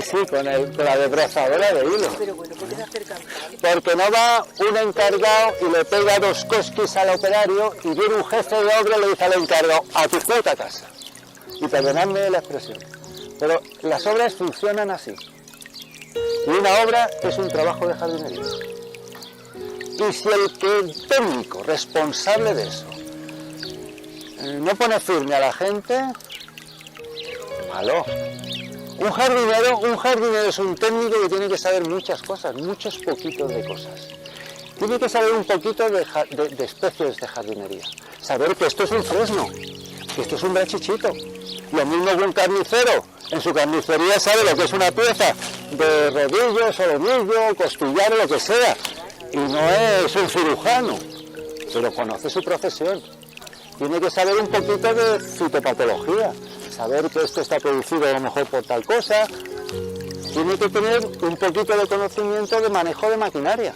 Sí, con la desbrozadora de hilo. Pero bueno, ¿por qué se acercan? Porque no va un encargado y le pega 2 cosquis al operario y viene un jefe de obra y le dice al encargado, a tu puta casa. Y perdonadme la expresión, pero las obras funcionan así. Y una obra es un trabajo de jardinería. Y si el técnico responsable de eso no pone firme a la gente, malo. Un jardinero es un técnico que tiene que saber muchas cosas, muchos poquitos de cosas. Tiene que saber un poquito de especies de jardinería. Saber que esto es un fresno, que esto es un brachichito. Lo mismo que un carnicero. En su carnicería sabe lo que es una pieza de rodillo, solomillo, costillar o lo que sea. Y no es un cirujano, pero conoce su profesión. Tiene que saber un poquito de fitopatología, saber que esto está producido a lo mejor por tal cosa. Tiene que tener un poquito de conocimiento de manejo de maquinaria,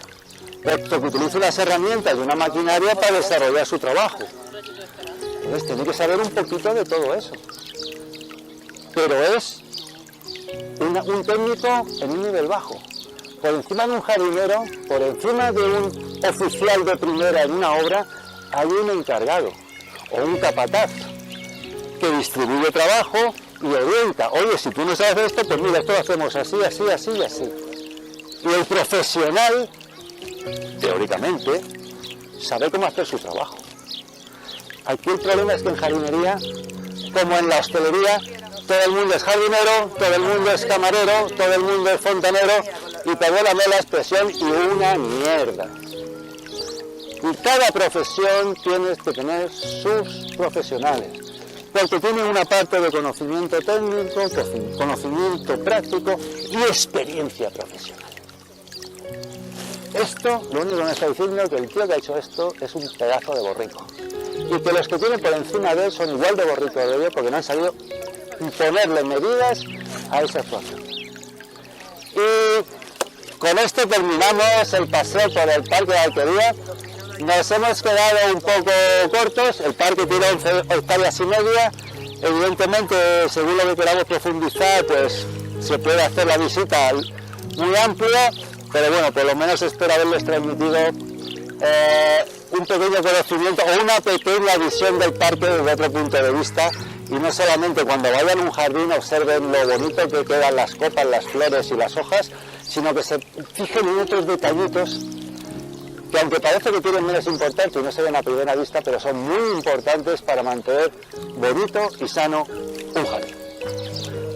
puesto que utiliza las herramientas de una maquinaria para desarrollar su trabajo. Entonces tiene que saber un poquito de todo eso. Pero es un técnico en un nivel bajo. Por encima de un jardinero, por encima de un oficial de primera en una obra, hay un encargado o un capataz que distribuye trabajo y orienta. Oye, si tú no sabes esto, pues mira, esto lo hacemos así, así, así y así. Y el profesional, teóricamente, sabe cómo hacer su trabajo. Aquí el problema es que en jardinería, como en la hostelería, todo el mundo es jardinero, todo el mundo es camarero, todo el mundo es fontanero, y perdóname la expresión, y una mierda. Y cada profesión tiene que tener sus profesionales, porque tienen una parte de conocimiento técnico, conocimiento práctico y experiencia profesional. Esto, lo único que me está diciendo es que el tío que ha hecho esto es un pedazo de borrico. Y que los que tienen por encima de él son igual de borricos de ellos porque no han sabido ponerle medidas a esa actuación. Y con esto terminamos el paseo por el Parque de la Alquería. Nos hemos quedado un poco cortos, el parque tiene 11 hectáreas y media. Evidentemente, según lo que queramos profundizar, pues se puede hacer la visita muy amplia, pero bueno, por lo menos espero haberles transmitido un pequeño conocimiento o una pequeña visión del parque desde otro punto de vista, y no solamente cuando vayan a un jardín observen lo bonito que quedan las copas, las flores y las hojas, sino que se fijen en otros detallitos que, aunque parece que tienen menos importancia y no se ven a primera vista, pero son muy importantes para mantener bonito y sano un jardín.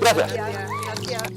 Gracias. Gracias.